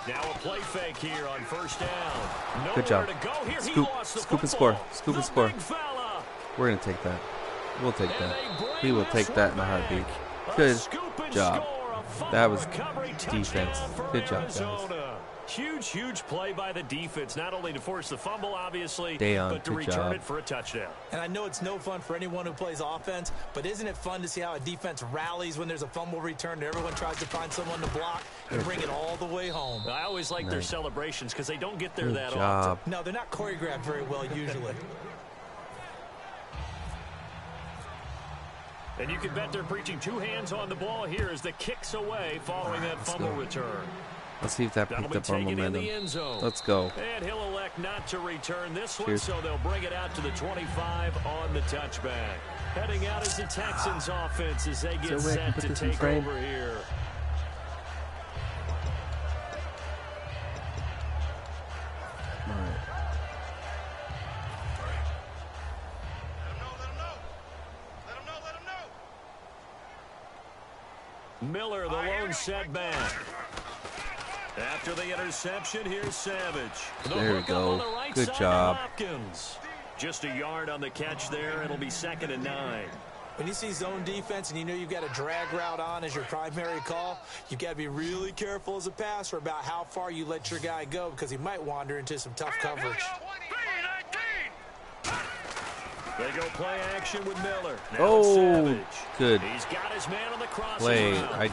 Now a play fake here on first down. Good job. Scoop and score. Scoop and score. We're going to take that. We'll take that. We will take that in a heartbeat. Good job. That was defense. Good job, guys. Huge, huge play by the defense, not only to force the fumble, obviously, but to return it for a touchdown. And I know it's no fun for anyone who plays offense, but isn't it fun to see how a defense rallies when there's a fumble return and everyone tries to find someone to block and bring it all the way home? I always like their celebrations because they don't get there that often. No, they're not choreographed very well usually. And you can bet they're preaching 2 hands on the ball here as the kick's away following that fumble return. Let's see if that picked up our momentum. Let's go. And he'll elect not to return this one, so they'll bring it out to the 25 on the touchback. Heading out as the Texans offense as they get set to take over here. All right. Miller, the lone setback. After the interception, here's Savage. There we go. Good job. Just a yard on the catch there. It'll be 2nd and 9. When you see zone defense and you know you've got a drag route on as your primary call, you've got to be really careful as a passer about how far you let your guy go because he might wander into some tough coverage. They go play action with Miller. Now Savage. Good. He's got his man on the crossing play. route. I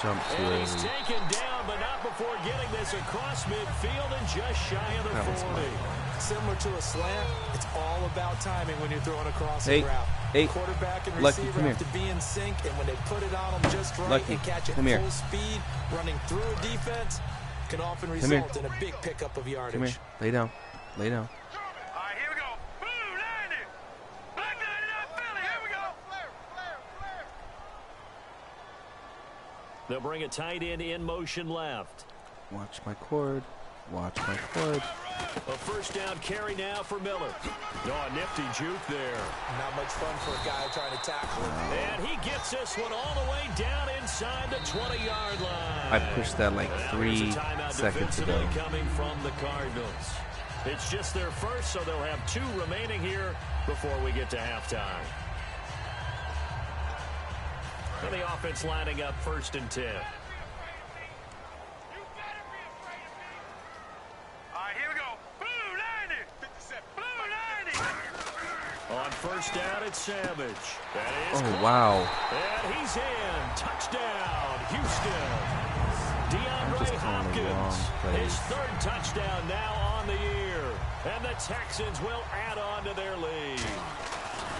jumped too early. He's taken down, but not before getting this across midfield and just shy of the 40. similar to a slant. It's all about timing when you're throwing a crossing Hey, route. hey, Quarterback and Lucky, receiver come have to be in sync, and when they put it on them just right Lucky, and catch it come here. full speed, running through a defense, can often result in a big pickup of yardage. Come here. Lay down. Lay down. All right, here we go. Blue 90. Black 99 Philly. Here we go. They'll bring a tight end in motion left. Watch my cord. Watch my cord. A first down carry now for Miller. Oh, a nifty juke there. Not much fun for a guy trying to tackle him. And he gets this one all the way down inside the 20-yard line. I pushed that like And 3 there's a timeout seconds ago. defensively coming from the Cardinals. It's just their first, so they'll have 2 remaining here before we get to halftime. And the offense lining up 1st and 10. On first down, it's Savage. That is Oh, wow. And he's in. Touchdown, Houston. I'm just DeAndre calling the wrong Hopkins, plays. his 3rd touchdown now on the year. And the Texans will add on to their lead.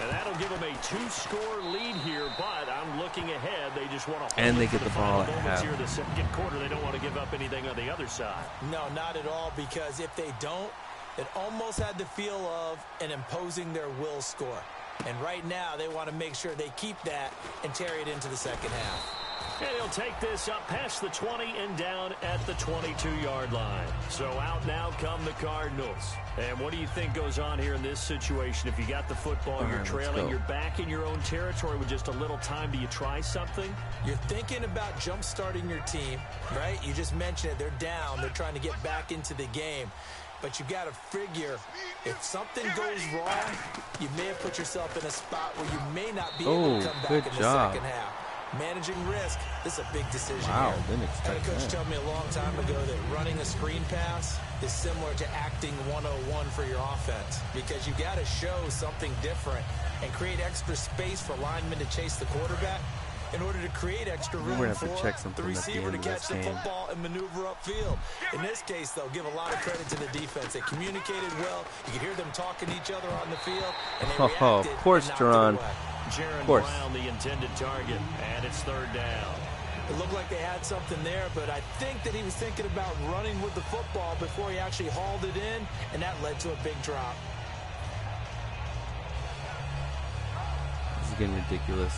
And that'll give them a 2-score lead here, but I'm looking ahead. They just want to hold And they it get for the ball at final moments half. here in the second quarter. They don't want to give up anything on the other side. No, not at all, because if they don't, it almost had the feel of an imposing their will score. And right now, they want to make sure they keep that and carry it into the second half. And he'll take this up past the 20 and down at the 22-yard line. So out now come the Cardinals. And what do you think goes on here in this situation? If you got the football, you're trailing, you're back in your own territory with just a little time. Do you try something? You're thinking about jump-starting your team, right? You just mentioned it. They're down. They're trying to get back into the game. But you got to figure, if something goes wrong, you may have put yourself in a spot where you may not be able to come back in the second half. Managing risk, this is a big decision Wow, here. didn't expect And a coach that. told me a long time ago that running a screen pass is similar to acting 101 for your offense, because you got to show something different and create extra space for linemen to chase the quarterback in order to create extra room We're gonna have for to check the something at the receiver end to of catch this the game. football and maneuver upfield. In this case, though, give a lot of credit to the defense. They communicated well. You could hear them talking to each other on the field, and they reacted Of course, and knocked it Jaron. away. Jaron course. Brown, the intended target, and it's 3rd down. It looked like they had something there, but I think that he was thinking about running with the football before he actually hauled it in, and that led to a big drop. This is getting ridiculous.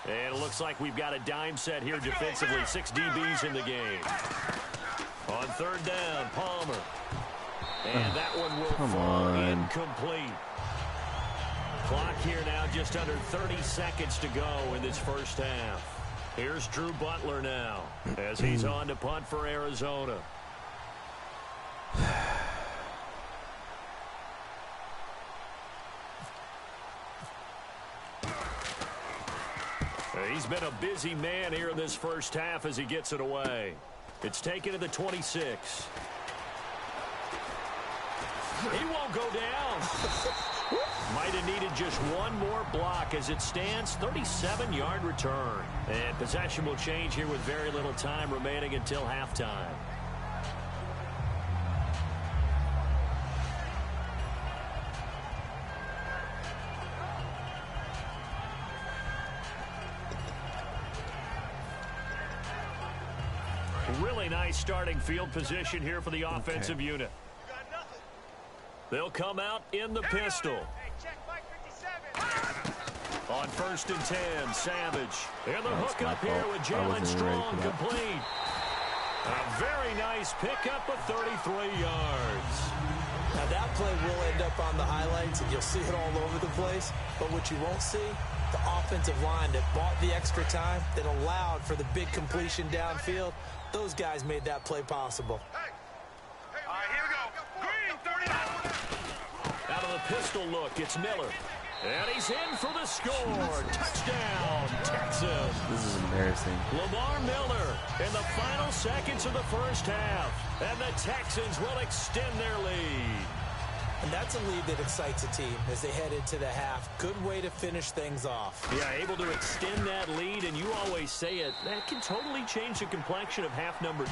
And it looks like we've got a dime set here defensively. 6 DBs in the game. On 3rd down, Palmer. And that one will fall incomplete. Clock here now, just under 30 seconds to go in this first half. Here's Drew Butler now as he's on to punt for Arizona. He's been a busy man here in this first half as he gets it away. It's taken to the 26. He won't go down. Might have needed just one more block as it stands. 37-yard return. And possession will change here with very little time remaining until halftime. Really nice starting field position here for the offensive unit. They'll come out in the pistol. On 1st and 10, Savage. And the hook up here with Jalen Strong complete. A very nice pickup of 33 yards. Now that play will end up on the highlights, and you'll see it all over the place. But what you won't see, the offensive line that bought the extra time, that allowed for the big completion downfield, those guys made that play possible. All right, here we go. Green, 39. Out of the pistol look, it's Miller. And he's in for the score. Touchdown, Texans. This is embarrassing. Lamar Miller in the final seconds of the first half. And the Texans will extend their lead. And that's a lead that excites a team as they head into the half. Good way to finish things off. Yeah, able to extend that lead, and you always say it, that can totally change the complexion of half number 2.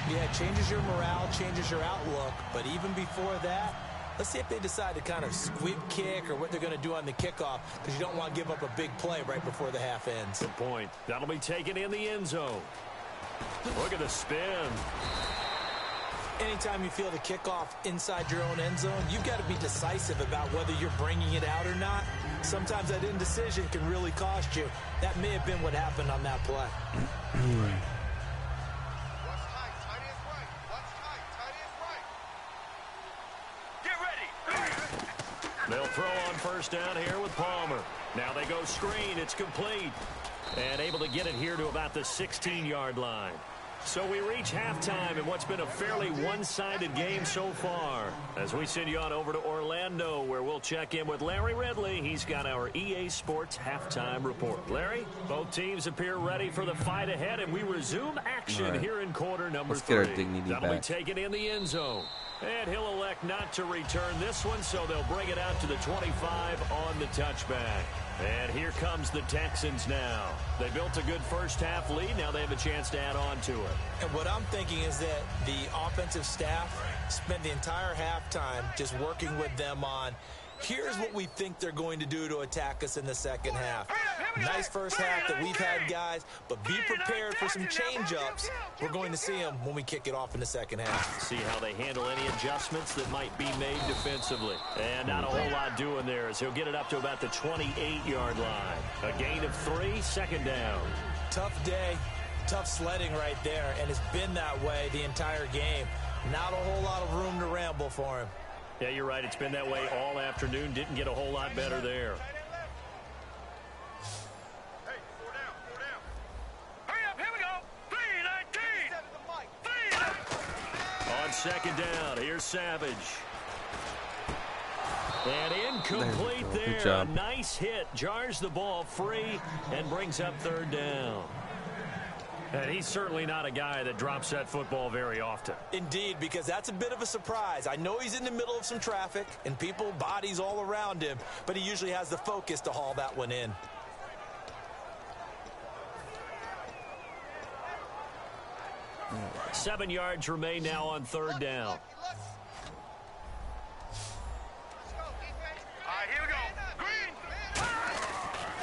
Yeah, it changes your morale, changes your outlook. But even before that, let's see if they decide to kind of squib kick or what they're going to do on the kickoff, because you don't want to give up a big play right before the half ends. Good point. That'll be taken in the end zone. Look at the spin. Anytime you feel the kickoff inside your own end zone, you've got to be decisive about whether you're bringing it out or not. Sometimes that indecision can really cost you. That may have been what happened on that play. What's tight? Tight is right. What's tight? Tight is right. Get ready. They'll throw on first down here with Palmer. Now they go screen. It's complete. And able to get it here to about the 16-yard line. So we reach halftime in what's been a fairly one-sided game so far. As we send you on over to Orlando, where we'll check in with Larry Ridley. He's got our EA Sports halftime report. Larry, both teams appear ready for the fight ahead, and we resume action here in quarter number 3. Let's get our dignity That'll back. be taken in the end zone. And he'll elect not to return this one, so they'll bring it out to the 25 on the touchback. And here comes the Texans now. They built a good first-half lead. Now they have a chance to add on to it. And what I'm thinking is that the offensive staff spent the entire halftime just working with them on, here's what we think they're going to do to attack us in the second half. Nice first half that we've had, guys, but be prepared for some change-ups. We're going to see them when we kick it off in the second half. See how they handle any adjustments that might be made defensively. And not a whole lot doing there as he'll get it up to about the 28-yard line. A gain of 3, second down. Tough day, tough sledding right there, and it's been that way the entire game. Not a whole lot of room to ramble for him. Yeah, you're right. It's been that way all afternoon. Didn't get a whole lot better there. Hey, 4 down, 4 down. Hurry up, here we go. 3-19. On second down, here's Savage. And incomplete There you go. Good there. job. A nice hit. Jars the ball free and brings up third down. And he's certainly not a guy that drops that football very often. Indeed, because that's a bit of a surprise. I know he's in the middle of some traffic and people, bodies all around him, but he usually has the focus to haul that one in. Mm. 7 yards remain now on third down. All right, here we go. Green.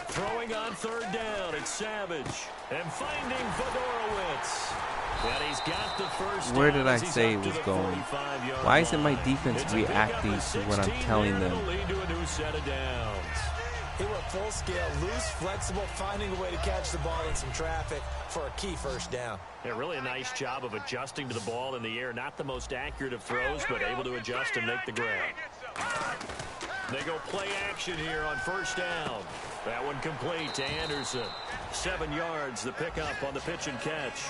Throwing on third down, it's Savage. And finding Fedorowicz. And he's got the first down. Where did I as he's say up it to was the going? 45-yard Why isn't my line. defense It's a pickup reacting of to what I'm 16 telling there, them? and it'll lead to a new set of downs. He went full scale, loose, flexible, finding a way to catch the ball in some traffic for a key first down. Yeah, really a nice job of adjusting to the ball in the air. Not the most accurate of throws, but able to adjust and make the grab. They go play action here on first down. That one complete to Anderson. 7 yards, the pickup on the pitch and catch.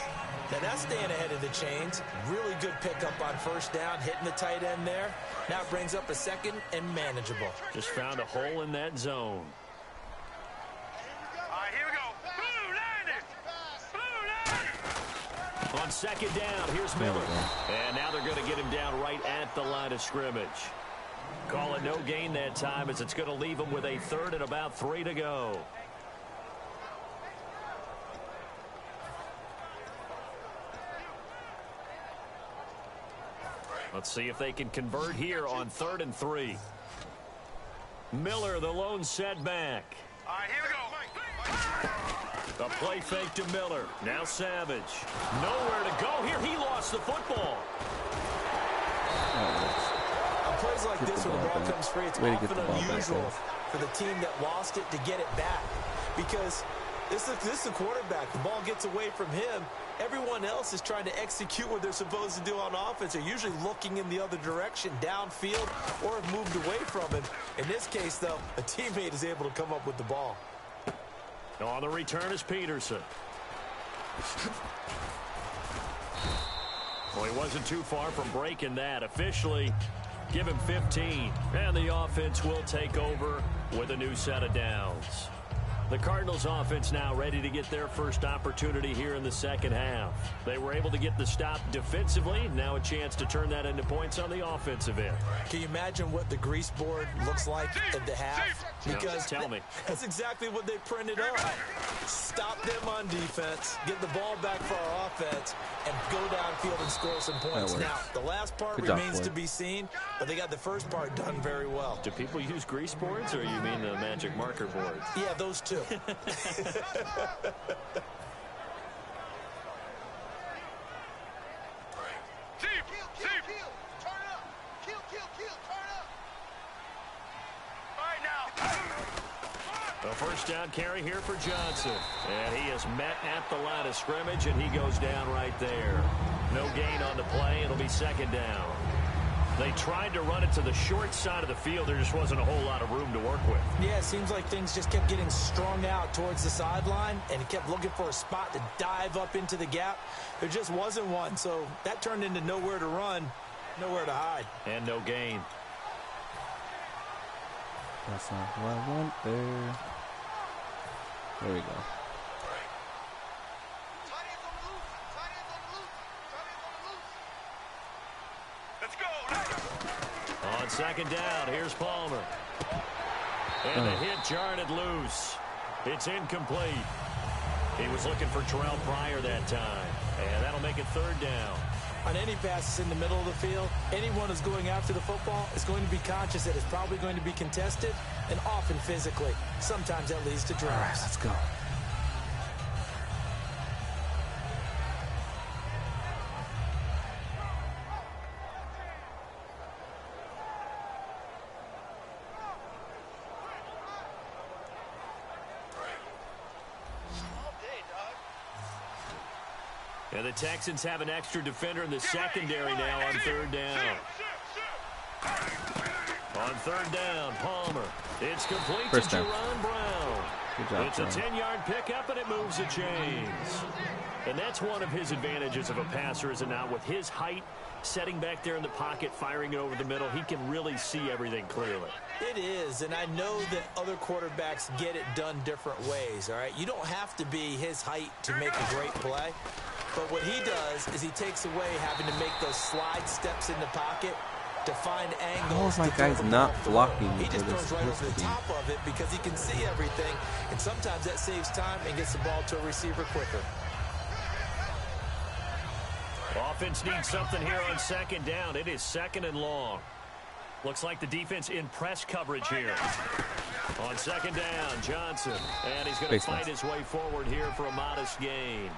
Now that's staying ahead of the chains. Really good pickup on first down, hitting the tight end there. Now it brings up a second and manageable. Just found a hole in that zone. All right, here we go. Blue line it. Blue line it. On second down, here's Miller. And now they're going to get him down right at the line of scrimmage. Call it no gain that time as it's going to leave him with a third and about 3 to go. Let's see if they can convert here on 3rd and 3. Miller, the lone setback. All right, here we go. A play fake to Miller. Now Savage. Nowhere to go here. He lost the football. On plays like Get this the where the ball ball back. comes free, it's Way to get often the ball back, unusual guys. for the team that lost it to get it back. Because this is the quarterback. The ball gets away from him. Everyone else is trying to execute what they're supposed to do on offense. They're usually looking in the other direction, downfield, or have moved away from him. In this case, though, a teammate is able to come up with the ball. On the return is Peterson. Well, he wasn't too far from breaking that. Officially, give him 15. And the offense will take over with a new set of downs. The Cardinals offense now ready to get their first opportunity here in the second half. They were able to get the stop defensively. Now a chance to turn that into points on the offensive end. Can you imagine what the grease board looks like at the half? Because tell me. That's exactly what they printed up. Stop them on defense, get the ball back for our offense, and go downfield and score some points. Now, the last part remains to be seen, but they got the first part done very well. Do people use grease boards, or you mean the magic marker boards? Yeah, those two. A first down carry here for Johnson. And he is met at the line of scrimmage, and he goes down right there. No gain on the play. It'll be second down. They tried to run it to the short side of the field. There just wasn't a whole lot of room to work with. Yeah, it seems like things just kept getting strung out towards the sideline, and he kept looking for a spot to dive up into the gap. There just wasn't one, so that turned into nowhere to run, nowhere to hide. And no gain. That's not what I want there. There we go. On second down, here's Palmer. And the hit jarred it loose. It's incomplete. He was looking for Terrell Pryor that time. And that'll make it third down. On any passes in the middle of the field, anyone who's going after the football is going to be conscious that it's probably going to be contested, and often physically. Sometimes that leads to drives. All right, let's go. And the Texans have an extra defender in the secondary now on third down. On third down, Palmer. It's complete to Jerron Brown. Good job, it's a 10-yard pickup, and it moves the chains. And that's one of his advantages of a passer, is it not? With his height, setting back there in the pocket, firing it over the middle, he can really see everything clearly. It is, and I know that other quarterbacks get it done different ways, all right? You don't have to be his height to make a great play. But what he does is he takes away having to make those slide steps in the pocket to find angles. How is my guy's not blocking? He just throws right over the top of it because he can see everything, and sometimes that saves time and gets the ball to a receiver quicker. Offense needs something here on second down. It is second and long. Looks like the defense in press coverage here. On second down, Johnson. And he's going to fight his way forward here for a modest gain.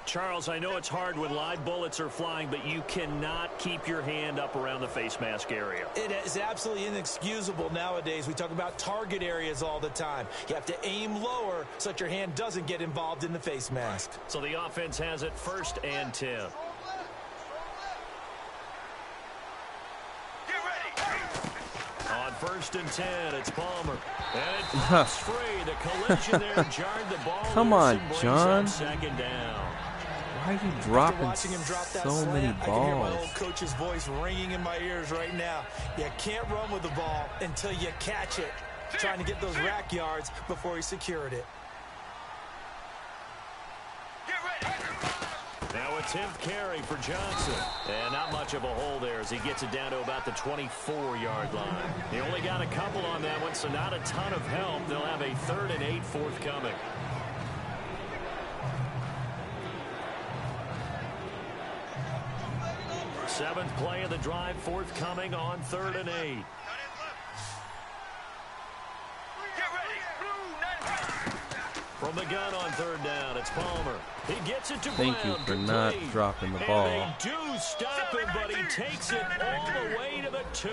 Charles, I know it's hard when live bullets are flying, but you cannot keep your hand up around the face mask area. It is absolutely inexcusable nowadays. We talk about target areas all the time. You have to aim lower so that your hand doesn't get involved in the face mask. So the offense has it 1st and 10. On 1st and 10, it's Palmer. And it's free. The collision there jarred the ball. Come on, John. Second down. Why are you dropping watching him drop that so many balls? I can hear my old coach's voice ringing in my ears right now. You can't run with the ball until you catch it. Trying to get those rack yards before he secured it. Now a 10th carry for Johnson. And not much of a hole there as he gets it down to about the 24-yard line. He only got a couple on that one, so not a ton of help. They'll have a 3rd and 8 forthcoming. Seventh play of the drive forthcoming on 3rd and 8. From the gun on 3rd down, it's Palmer. He gets it to Brown. Thank you for not dropping the ball. And they do stop him, but he takes it all the way to the 2.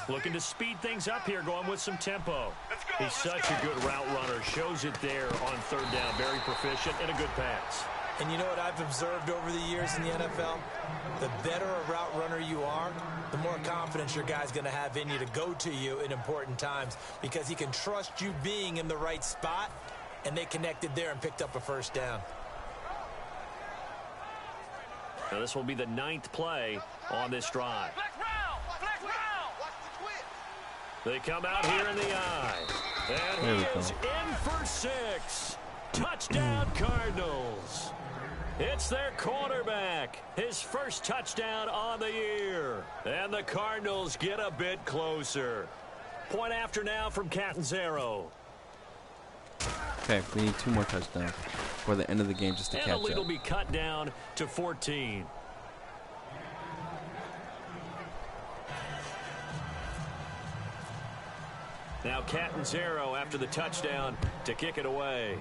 Looking to speed things up here, going with some tempo. He's such a good route runner. Shows it there on 3rd down. Very proficient and a good pass. And you know what I've observed over the years in the NFL? The better a route runner you are, the more confidence your guy's going to have in you to go to you in important times because he can trust you being in the right spot, and they connected there and picked up a 1st down. Now this will be the 9th play on this drive. They come out here in the eye. And he is in for 6. Touchdown, Cardinals. It's their quarterback. His first touchdown on the year. And the Cardinals get a bit closer. Point after now from Catanzaro. Okay, we need 2 more touchdowns for the end of the game just to catch up. And the lead will be cut down to 14. Now Catanzaro after the touchdown to kick it away.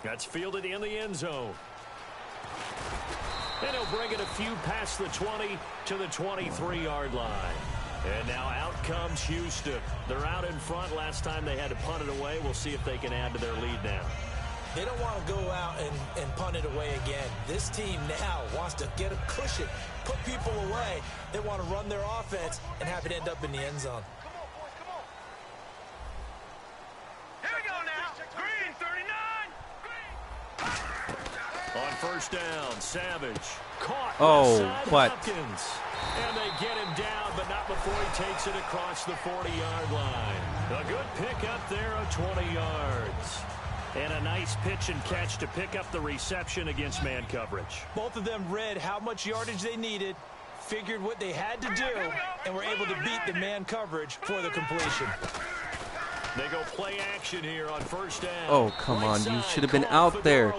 That's fielded in the end zone. And he'll bring it a few past the 20 to the 23-yard line. And now out comes Houston. They're out in front. Last time they had to punt it away. We'll see if they can add to their lead now. They don't want to go out and punt it away again. This team now wants to get a cushion, put people away. They want to run their offense and have it end up in the end zone. Here we go now. Green, 39. On first down, Savage caught. Oh, what? Hopkins. And they get him down, but not before he takes it across the 40-yard line. A good pick up there of 20 yards. And a nice pitch and catch to pick up the reception against man coverage. Both of them read how much yardage they needed, figured what they had to do, and were able to beat the man coverage for the completion. They go play action here on first down. Oh, come Right on. side, You should have been out there.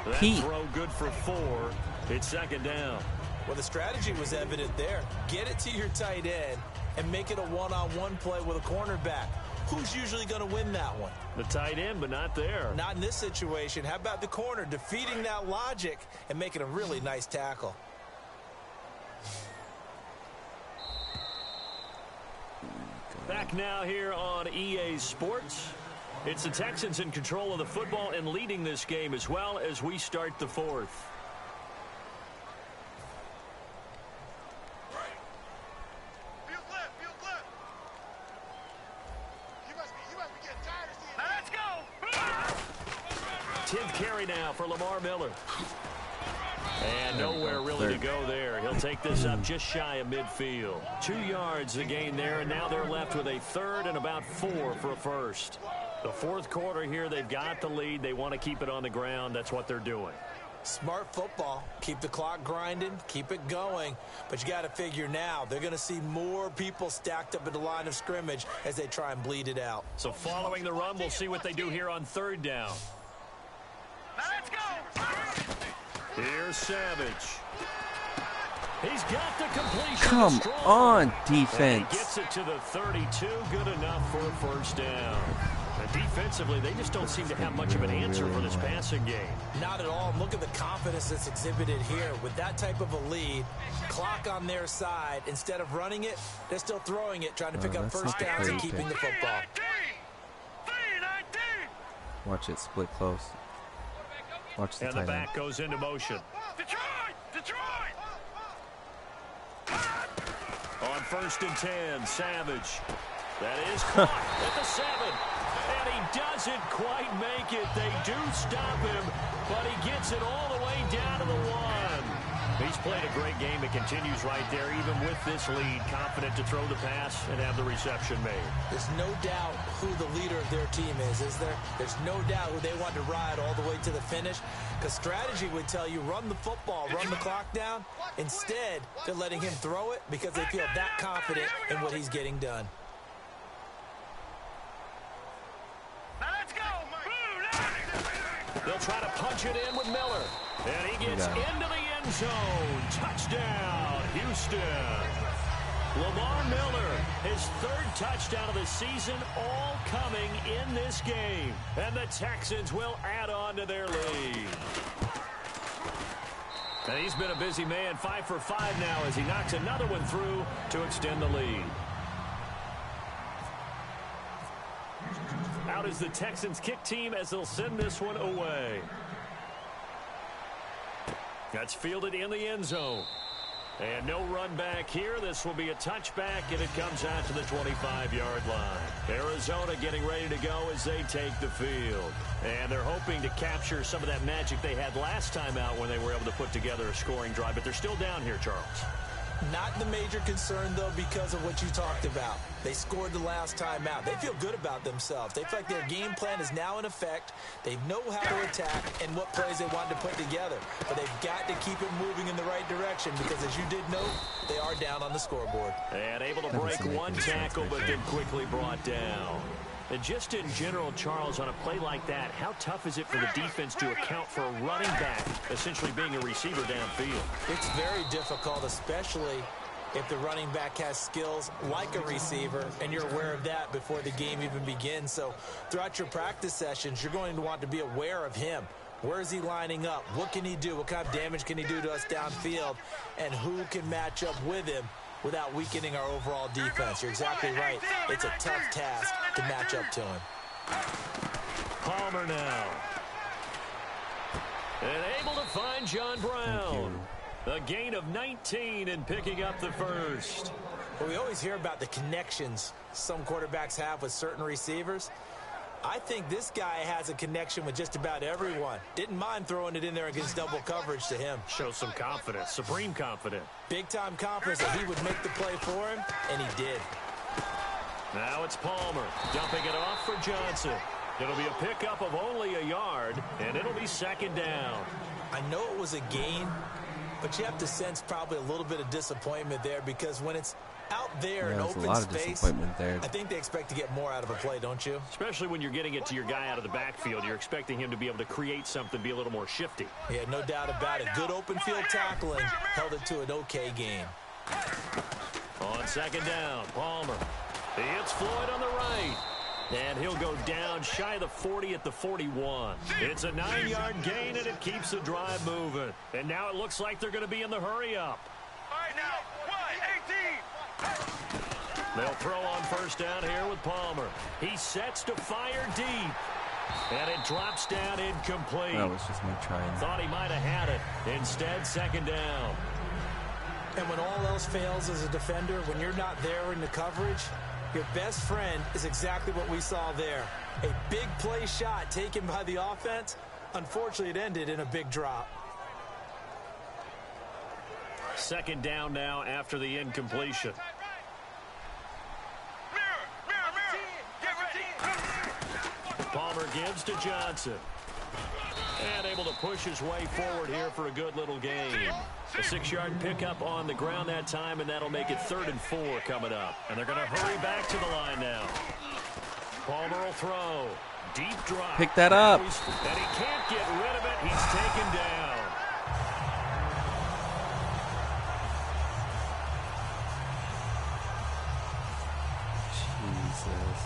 That Pete. throw good for 4. It's second down. Well, the strategy was evident there. Get it to your tight end and make it a one-on-one play with a cornerback. Who's usually going to win that one? The tight end, but not there. Not in this situation. How about the corner defeating that logic and making a really nice tackle? Back now here on EA Sports. It's the Texans in control of the football and leading this game as well as we start the 4th. Carry now for Lamar Miller. And nowhere really to go there. He'll take this up just shy of midfield. 2 yards the gain there, and now they're left with a 3rd and about 4 for a first. The 4th quarter here, they've got the lead. They want to keep it on the ground. That's what they're doing. Smart football. Keep the clock grinding. Keep it going. But you got to figure now, they're going to see more people stacked up at the line of scrimmage as they try and bleed it out. So following the run, we'll see what they do here on 3rd down. Let's go. Here's Savage. He's got the completion. Come on, And he defense. gets it to the 32. Good enough for a first down. And defensively, they just don't seem to have much of an answer for this passing game. Not at all. Look at the confidence that's exhibited here. With that type of a lead, clock on their side, instead of running it, they're still throwing it, trying to pick up that's first not downs and perfect. keeping the football. 319. Watch it split close. Watch the And the tight end. back goes into motion. Detroit. Detroit. On 1st and 10, Savage. That is caught at the 7. And he doesn't quite make it. They do stop him, but he gets it all the way down to the 1. He's played a great game. It continues right there, even with this lead. Confident to throw the pass and have the reception made. There's no doubt who the leader of their team is there? There's no doubt who they want to ride all the way to the finish. Because strategy would tell you, run the football, run the clock down. Instead, they're letting him throw it because they feel that confident in what he's getting done. Let's go. They'll try to punch it in with Miller. And he gets into the end zone. Touchdown, Houston. Lamar Miller, his 3rd touchdown of the season, all coming in this game. And the Texans will add on to their lead. And he's been a busy man, 5 for 5 now as he knocks another one through to extend the lead. Out is the Texans kick team as they'll send this one away. That's fielded in the end zone. And no run back here. This will be a touchback, and it comes out to the 25-yard line. Arizona getting ready to go as they take the field. And they're hoping to capture some of that magic they had last time out when they were able to put together a scoring drive. But they're still down here, Charles. Not the major concern, though, because of what you talked about. They scored the last time out. They feel good about themselves. They feel like their game plan is now in effect. They know how to attack and what plays they want to put together. But they've got to keep it moving in the right direction because, as you did note, they are down on the scoreboard. And able to break one tackle, but then quickly brought down. And just in general, Charles, on a play like that, how tough is it for the defense to account for a running back essentially being a receiver downfield? It's very difficult, especially if the running back has skills like a receiver, and you're aware of that before the game even begins. So throughout your practice sessions, you're going to want to be aware of him. Where is he lining up? What can he do? What kind of damage can he do to us downfield? And who can match up with him without weakening our overall defense? You're exactly right. It's a tough task to match up to him. Palmer now. And able to find John Brown. A gain of 19 and picking up the first. Well, we always hear about the connections some quarterbacks have with certain receivers. I think this guy has a connection with just about everyone. Didn't mind throwing it in there against double coverage to him. Shows some confidence, supreme confidence. Big-time confidence that he would make the play for him, and he did. Now it's Palmer, dumping it off for Johnson. It'll be a pickup of only a yard, and it'll be second down. I know it was a gain, but you have to sense probably a little bit of disappointment there because when it's out there in open space, I think they expect to get more out of a play, don't you? Especially when you're getting it to your guy out of the backfield. You're expecting him to be able to create something, be a little more shifty. Yeah, no doubt about it. Good open field tackling held it to an okay game. On second down, Palmer. He hits Floyd on the right. And he'll go down shy of the 40 at the 41. It's a 9-yard gain, and it keeps the drive moving. And now it looks like they're going to be in the hurry-up. All right, now, 18. They'll throw on first down here with Palmer. He sets to fire deep. And it drops down incomplete. That was just me trying. Thought he might have had it. Instead, second down. And when all else fails as a defender, when you're not there in the coverage, your best friend is exactly what we saw there. A big play shot taken by the offense. Unfortunately, it ended in a big drop. Second down now after the incompletion. Palmer gives to Johnson. And able to push his way forward here for a good little gain. A 6-yard pickup on the ground that time, and that'll make it 3rd and 4 coming up. And they're going to hurry back to the line now. Palmer will throw. Deep drop. Pick that up. And he can't get rid of it. He's taken down. Jesus.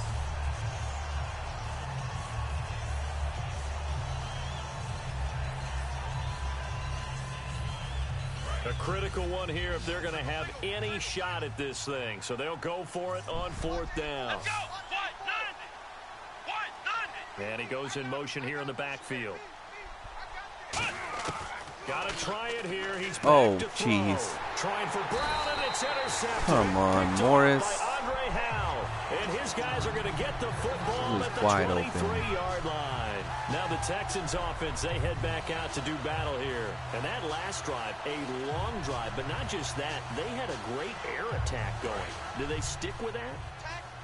A critical one here if they're going to have any shot at this thing. So they'll go for it on 4th down. Let's go. 190. And he goes in motion here in the backfield. Got to try it here. He's back to throw. Jeez. Trying for Brown, and it's intercepted. Come on, Picked Morris. By Andre Howe. And his guys are going to get the football at the 23-yard line. Now the Texans offense, they head back out to do battle here. And that last drive, a long drive, but not just that. They had a great air attack going. Do they stick with that?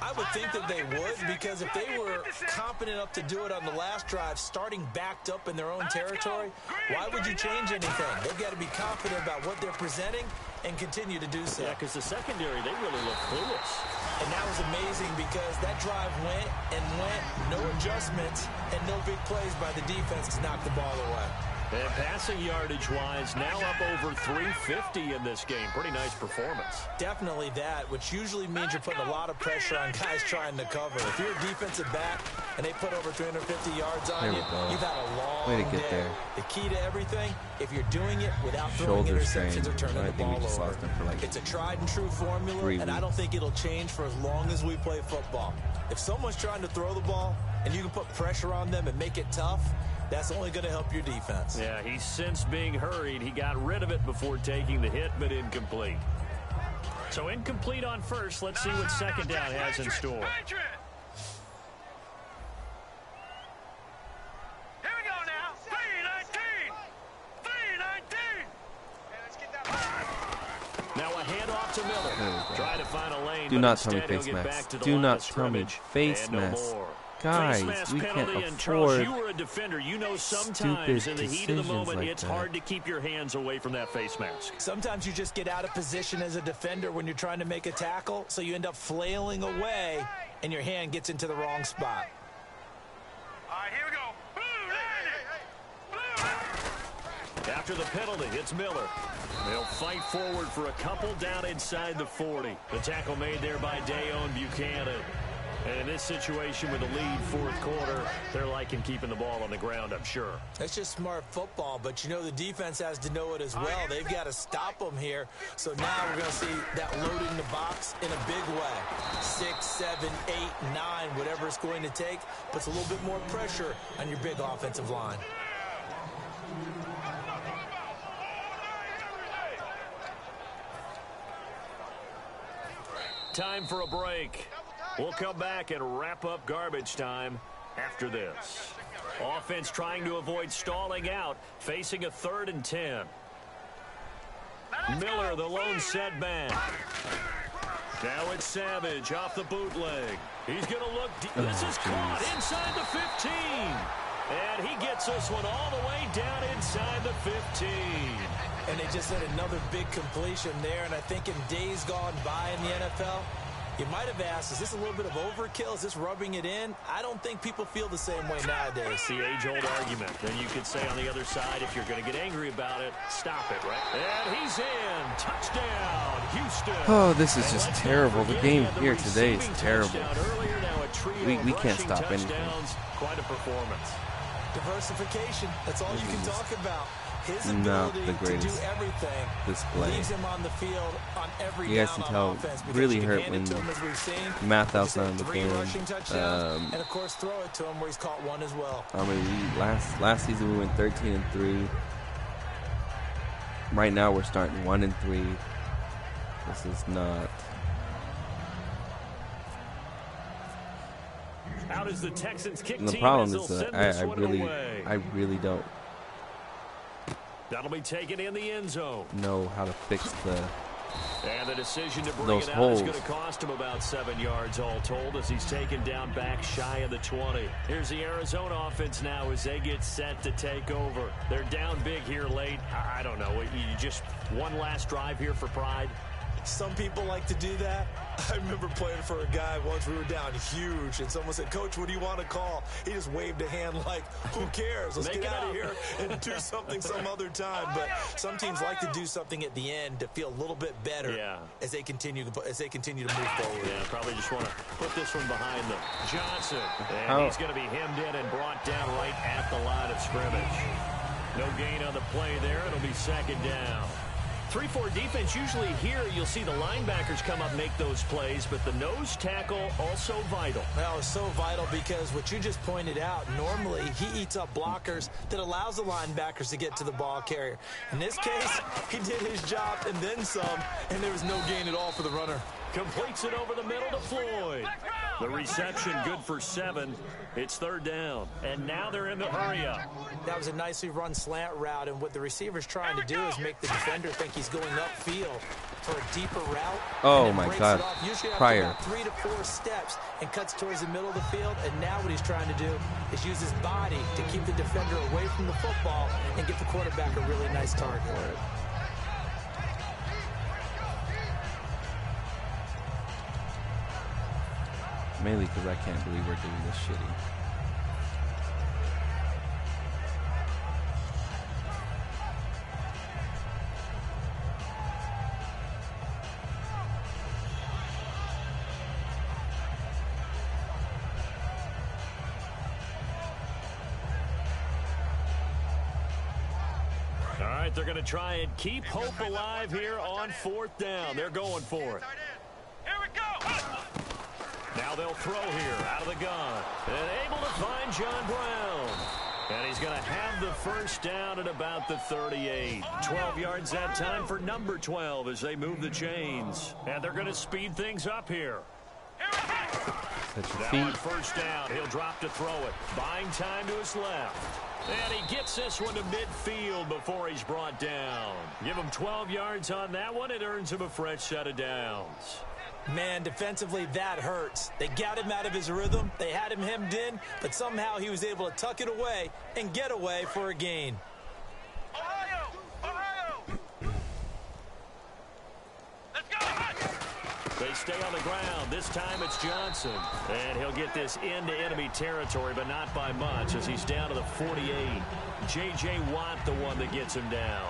I would think that they would, because if they were competent enough to do it on the last drive, starting backed up in their own territory, why would you change anything? They've got to be confident about what they're presenting and continue to do so. Yeah, because the secondary, they really look clueless. And that was amazing because that drive went and went, no adjustments, and no big plays by the defense to knock the ball away. And passing yardage-wise, now up over 350 in this game. Pretty nice performance. Definitely that, which usually means you're putting a lot of pressure on guys trying to cover. If you're a defensive back and they put over 350 yards on you, you've had a long day. There. The key to everything, if you're doing it without throwing interceptions or turning the ball over, it's a tried-and-true formula, and I don't think it'll change for as long as we play football. If someone's trying to throw the ball and you can put pressure on them and make it tough, that's only going to help your defense. Yeah, he's since being hurried. He got rid of it before taking the hit, but incomplete. So incomplete on first. Let's see what second down has in store. Here we go now. 319. 319. Now a to Miller. Try to find a lane. Do not tell me face mask. Do not tell me face mask. Guys, we can't afford you were a defender. You know sometimes in the heat of the moment, it's hard to keep your hands away from that face mask. Sometimes you just get out of position as a defender when you're trying to make a tackle, so you end up flailing away, and your hand gets into the wrong spot. All right, here we go. After the penalty, it's Miller. They'll fight forward for a couple down inside the 40. The tackle made there by Dayon Buchanan. And in this situation with the lead fourth quarter, they're liking keeping the ball on the ground, I'm sure. That's just smart football, but you know the defense has to know it as well. They've got to stop them here. So now we're going to see that loading the box in a big way. 6, 7, 8, 9, whatever it's going to take, puts a little bit more pressure on your big offensive line. Time for a break. We'll come back and wrap up garbage time after this. Offense trying to avoid stalling out, facing a 3rd and 10. Miller, the lone setback. Now it's Savage off the bootleg. He's going to look. This is caught inside the 15. And he gets this one all the way down inside the 15. And they just had another big completion there. And I think in days gone by in the NFL, you might have asked, is this a little bit of overkill? Is this rubbing it in? I don't think people feel the same way nowadays. The age-old argument. Then you could say on the other side, if you're going to get angry about it, stop it, right? And he's in. Touchdown, Houston. Oh, this is just terrible. The game here today is terrible. We can't stop anything. Quite a performance. Diversification. That's all you can talk about. His ability to do everything display. Leaves him on the field on every you guys can tell really hurt when Mathis on the game. And of course throw it to him where he's caught one as well. I mean, last season we went 13-3. Right now we're starting 1-3. This is not. How does the Texans kick and the problem is that I really don't. That'll be taken in the end zone. Know how to fix and the decision to bring those it out holes. is going to cost him about 7 yards all told as he's taken down back shy of the 20. Here's the Arizona offense now as they get set to take over. They're down big here late. I don't know. You just one last drive here for pride. Some people like to do that. I remember playing for a guy once. We were down huge, and someone said, "Coach, what do you want to call?" He just waved a hand like, "Who cares? Let's get out of here and do something some other time." But some teams like to do something at the end to feel a little bit better as they continue to move forward. Yeah, probably just want to put this one behind them. Johnson, and he's going to be hemmed in and brought down right at the line of scrimmage. No gain on the play there. It'll be 2nd down. 3-4 defense, usually here you'll see the linebackers come up and make those plays, but the nose tackle also vital. Well, it's so vital because what you just pointed out, normally he eats up blockers that allows the linebackers to get to the ball carrier. In this case, he did his job and then some, and there was no gain at all for the runner. Completes it over the middle to Floyd. The reception good for 7. It's 3rd down, and now they're in the hurry-up. That was a nicely run slant route, and what the receiver's trying to do is make the defender think he's going upfield for a deeper route. Oh, my God. Prior. 3 to 4 steps and cuts towards the middle of the field, and now what he's trying to do is use his body to keep the defender away from the football and get the quarterback a really nice target. Mainly because I can't believe we're doing this shitty. All right, they're going to try and keep hope alive here on 4th down. They're going for it. Here we go. Now they'll throw here out of the gun. And able to find John Brown. And he's going to have the 1st down at about the 38. 12 yards that time for number 12 as they move the chains. And they're going to speed things up here. Now on 1st down, he'll drop to throw it. Buying time to his left. And he gets this one to midfield before he's brought down. Give him 12 yards on that one. It earns him a fresh set of downs. Man, defensively, that hurts. They got him out of his rhythm. They had him hemmed in, but somehow he was able to tuck it away and get away for a gain. Ohio! Ohio! Let's go! They stay on the ground. This time it's Johnson. And he'll get this into enemy territory, but not by much as he's down to the 48. J.J. Watt, the one that gets him down.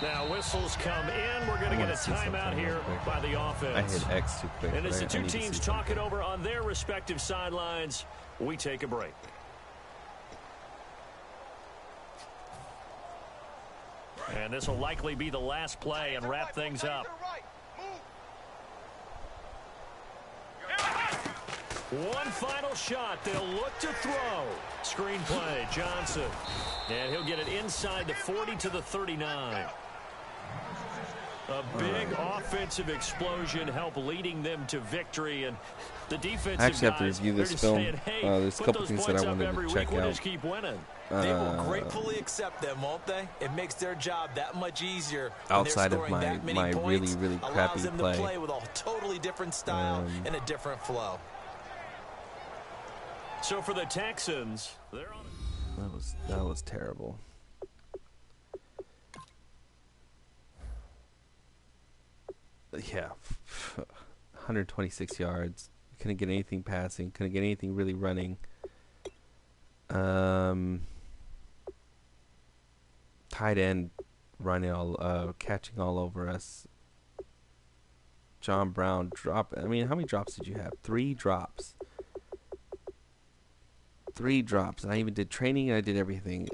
Now whistles come in. We're going to get a timeout here by the offense. I hit X too quick. And as the two teams talk it over on their respective sidelines, we take a break. And this will likely be the last play and wrap things up. One final shot. They'll look to throw. Screenplay, Johnson. And he'll get it inside the 40 to the 39. A big offensive explosion help leading them to victory, and the defensive I actually have to guys, review this they're just film. saying, hey, There's a put couple those things that points I up wanted every to check week. We'll out. just keep winning. They will gratefully accept them, won't they? It makes their job that much easier. Outside of my really crappy allows them play. to play with a totally different style and a different flow. So for the Texans, they're on. That was terrible. Yeah, 126 yards. Couldn't get anything passing. Couldn't get anything really running. Tight end running catching all over us. John Brown drop. I mean, how many drops did you have? 3 drops. 3 drops. And I even did training. And I did everything.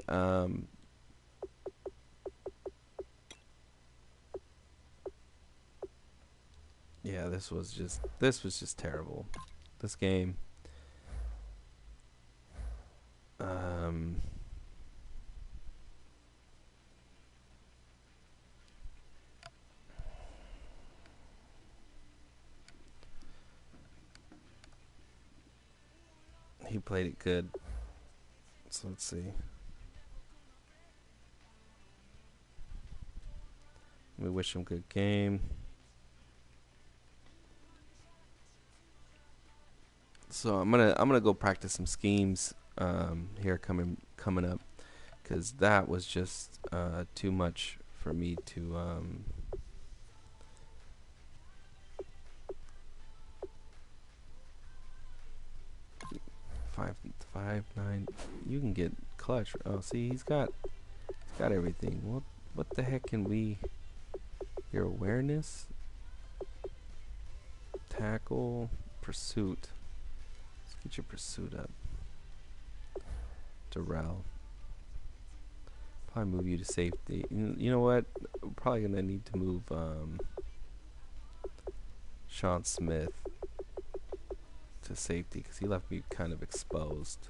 Yeah, this was just terrible. This game. He played it good. So let's see. We wish him good game. So I'm gonna go practice some schemes here coming up, because that was just too much for me to 5.9. You can get clutch. Oh, see, he's got everything. What the heck can we? Your awareness, tackle, pursuit. Get your pursuit up. Darrell. Probably move you to safety. You know what? We're probably going to need to move Sean Smith to safety because he left me kind of exposed.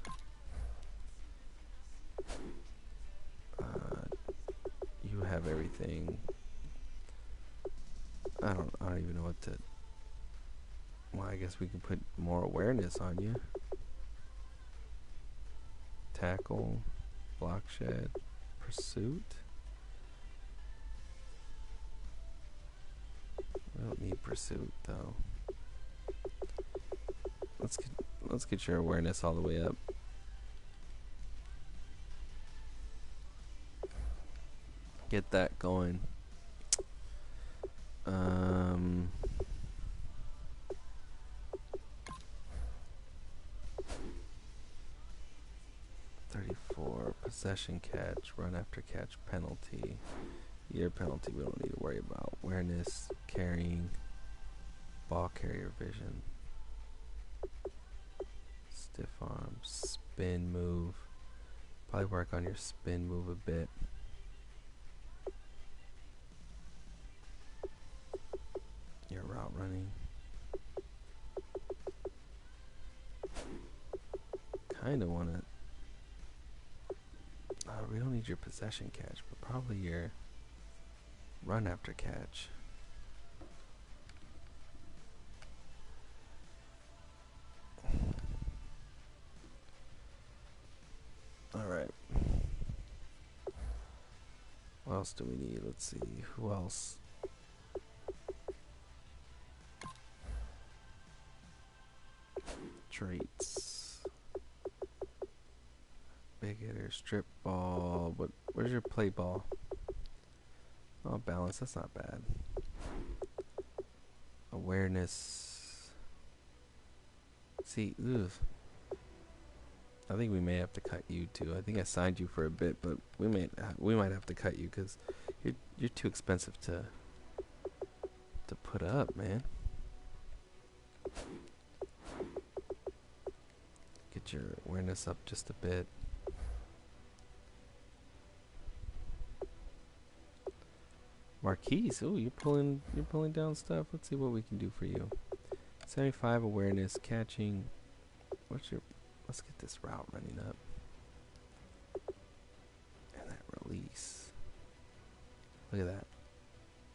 You have everything. I don't even know what to... Well, I guess we can put more awareness on you. Tackle, block shed, pursuit. We don't need pursuit though. Let's get your awareness all the way up. Get that going. 34 possession catch, run after catch penalty. Year penalty we don't need to worry about. Awareness, carrying, ball carrier vision. Stiff arm, spin move. Probably work on your spin move a bit. Your route running. Kinda wanna... we don't need your possession catch, but probably your run after catch. else do we need? Let's see. Who else? Traits. Big hitter, strip ball. Where's your play ball? Oh, balance. That's not bad. Awareness. See, ugh. I think we may have to cut you too. I think I signed you for a bit, but we might have to cut you because you're too expensive to put up, man. Get your awareness up just a bit. Marquise, ooh, you're pulling down stuff. Let's see what we can do for you. 75 awareness, catching. Let's get this route running up. And that release. Look at that.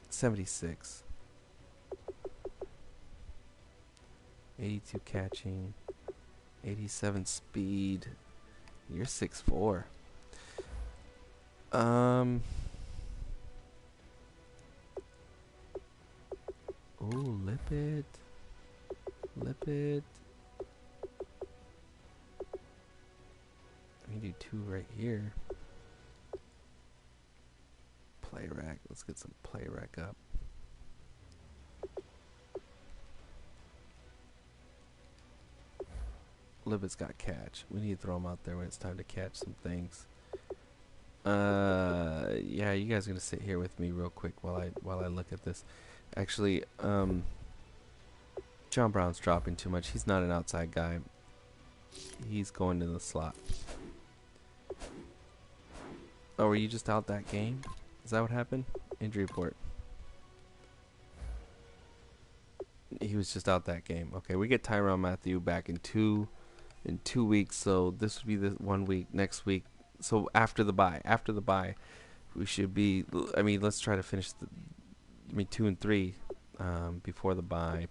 76. 82 catching. 87 speed. You're 6'4". Ooh, lipid. We can do 2 right here. Play rack. Let's get some play rack up. Lipid's got catch. We need to throw him out there when it's time to catch some things. Yeah, you guys are gonna sit here with me real quick while I look at this. Actually, John Brown's dropping too much. He's not an outside guy. He's going to the slot. Oh, were you just out that game? Is that what happened? Injury report. He was just out that game. Okay, we get Tyrann Mathieu back in two weeks. So this would be the 1 week. Next week. So after the bye, we should be. I mean, let's try to finish 2 and 3 before the bye.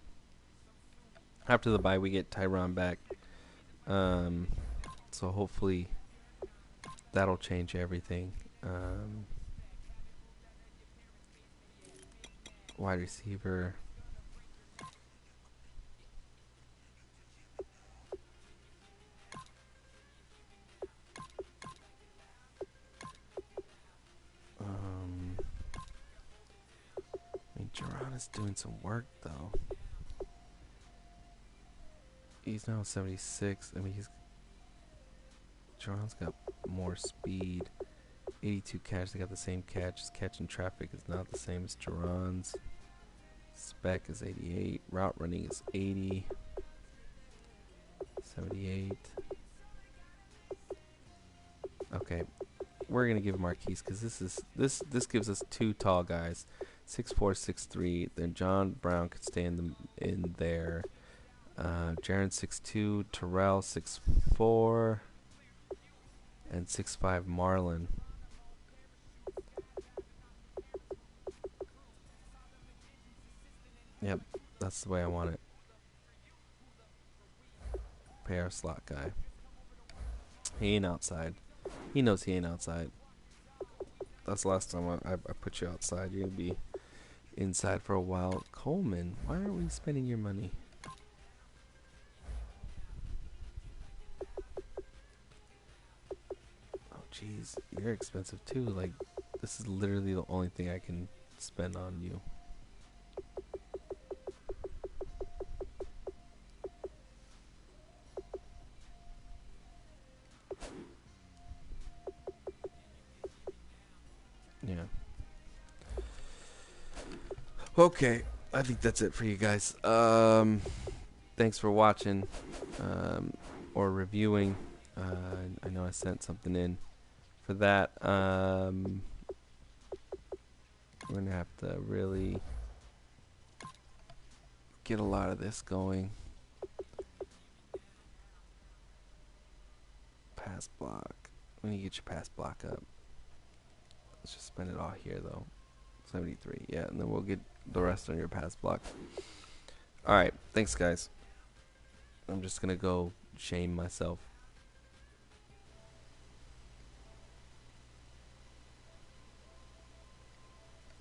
After the bye, we get Tyrann back. So hopefully that'll change everything. Wide receiver. I mean, Jerron is doing some work though. He's now 76. I mean, Jerron's got more speed. 82 catch. They got the same catch. His catch in traffic is not the same as Jerron's. Spec is 88. Route running is 80. 78. Okay, we're gonna give Marquise because this gives us 2 tall guys, 6'4", 6'3". Then John Brown could stay in there. Jaron 6'2", Terrell 6'4", and 6'5" Marlon. Yep, that's the way I want it. Pay our slot guy. He ain't outside. He knows he ain't outside. That's the last time I put you outside. You're gonna be inside for a while. Coleman, why are we spending your money? Oh jeez, you're expensive too. Like, this is literally the only thing I can spend on you. Yeah. Okay, I think that's it for you guys. Thanks for watching or reviewing. I know I sent something in for that. We're gonna have to really get a lot of this going. Pass block. We need to get your pass block up. Let's just spend it all here though. 73. Yeah, and then we'll get the rest on your pass block. Alright, thanks guys. I'm just gonna go shame myself.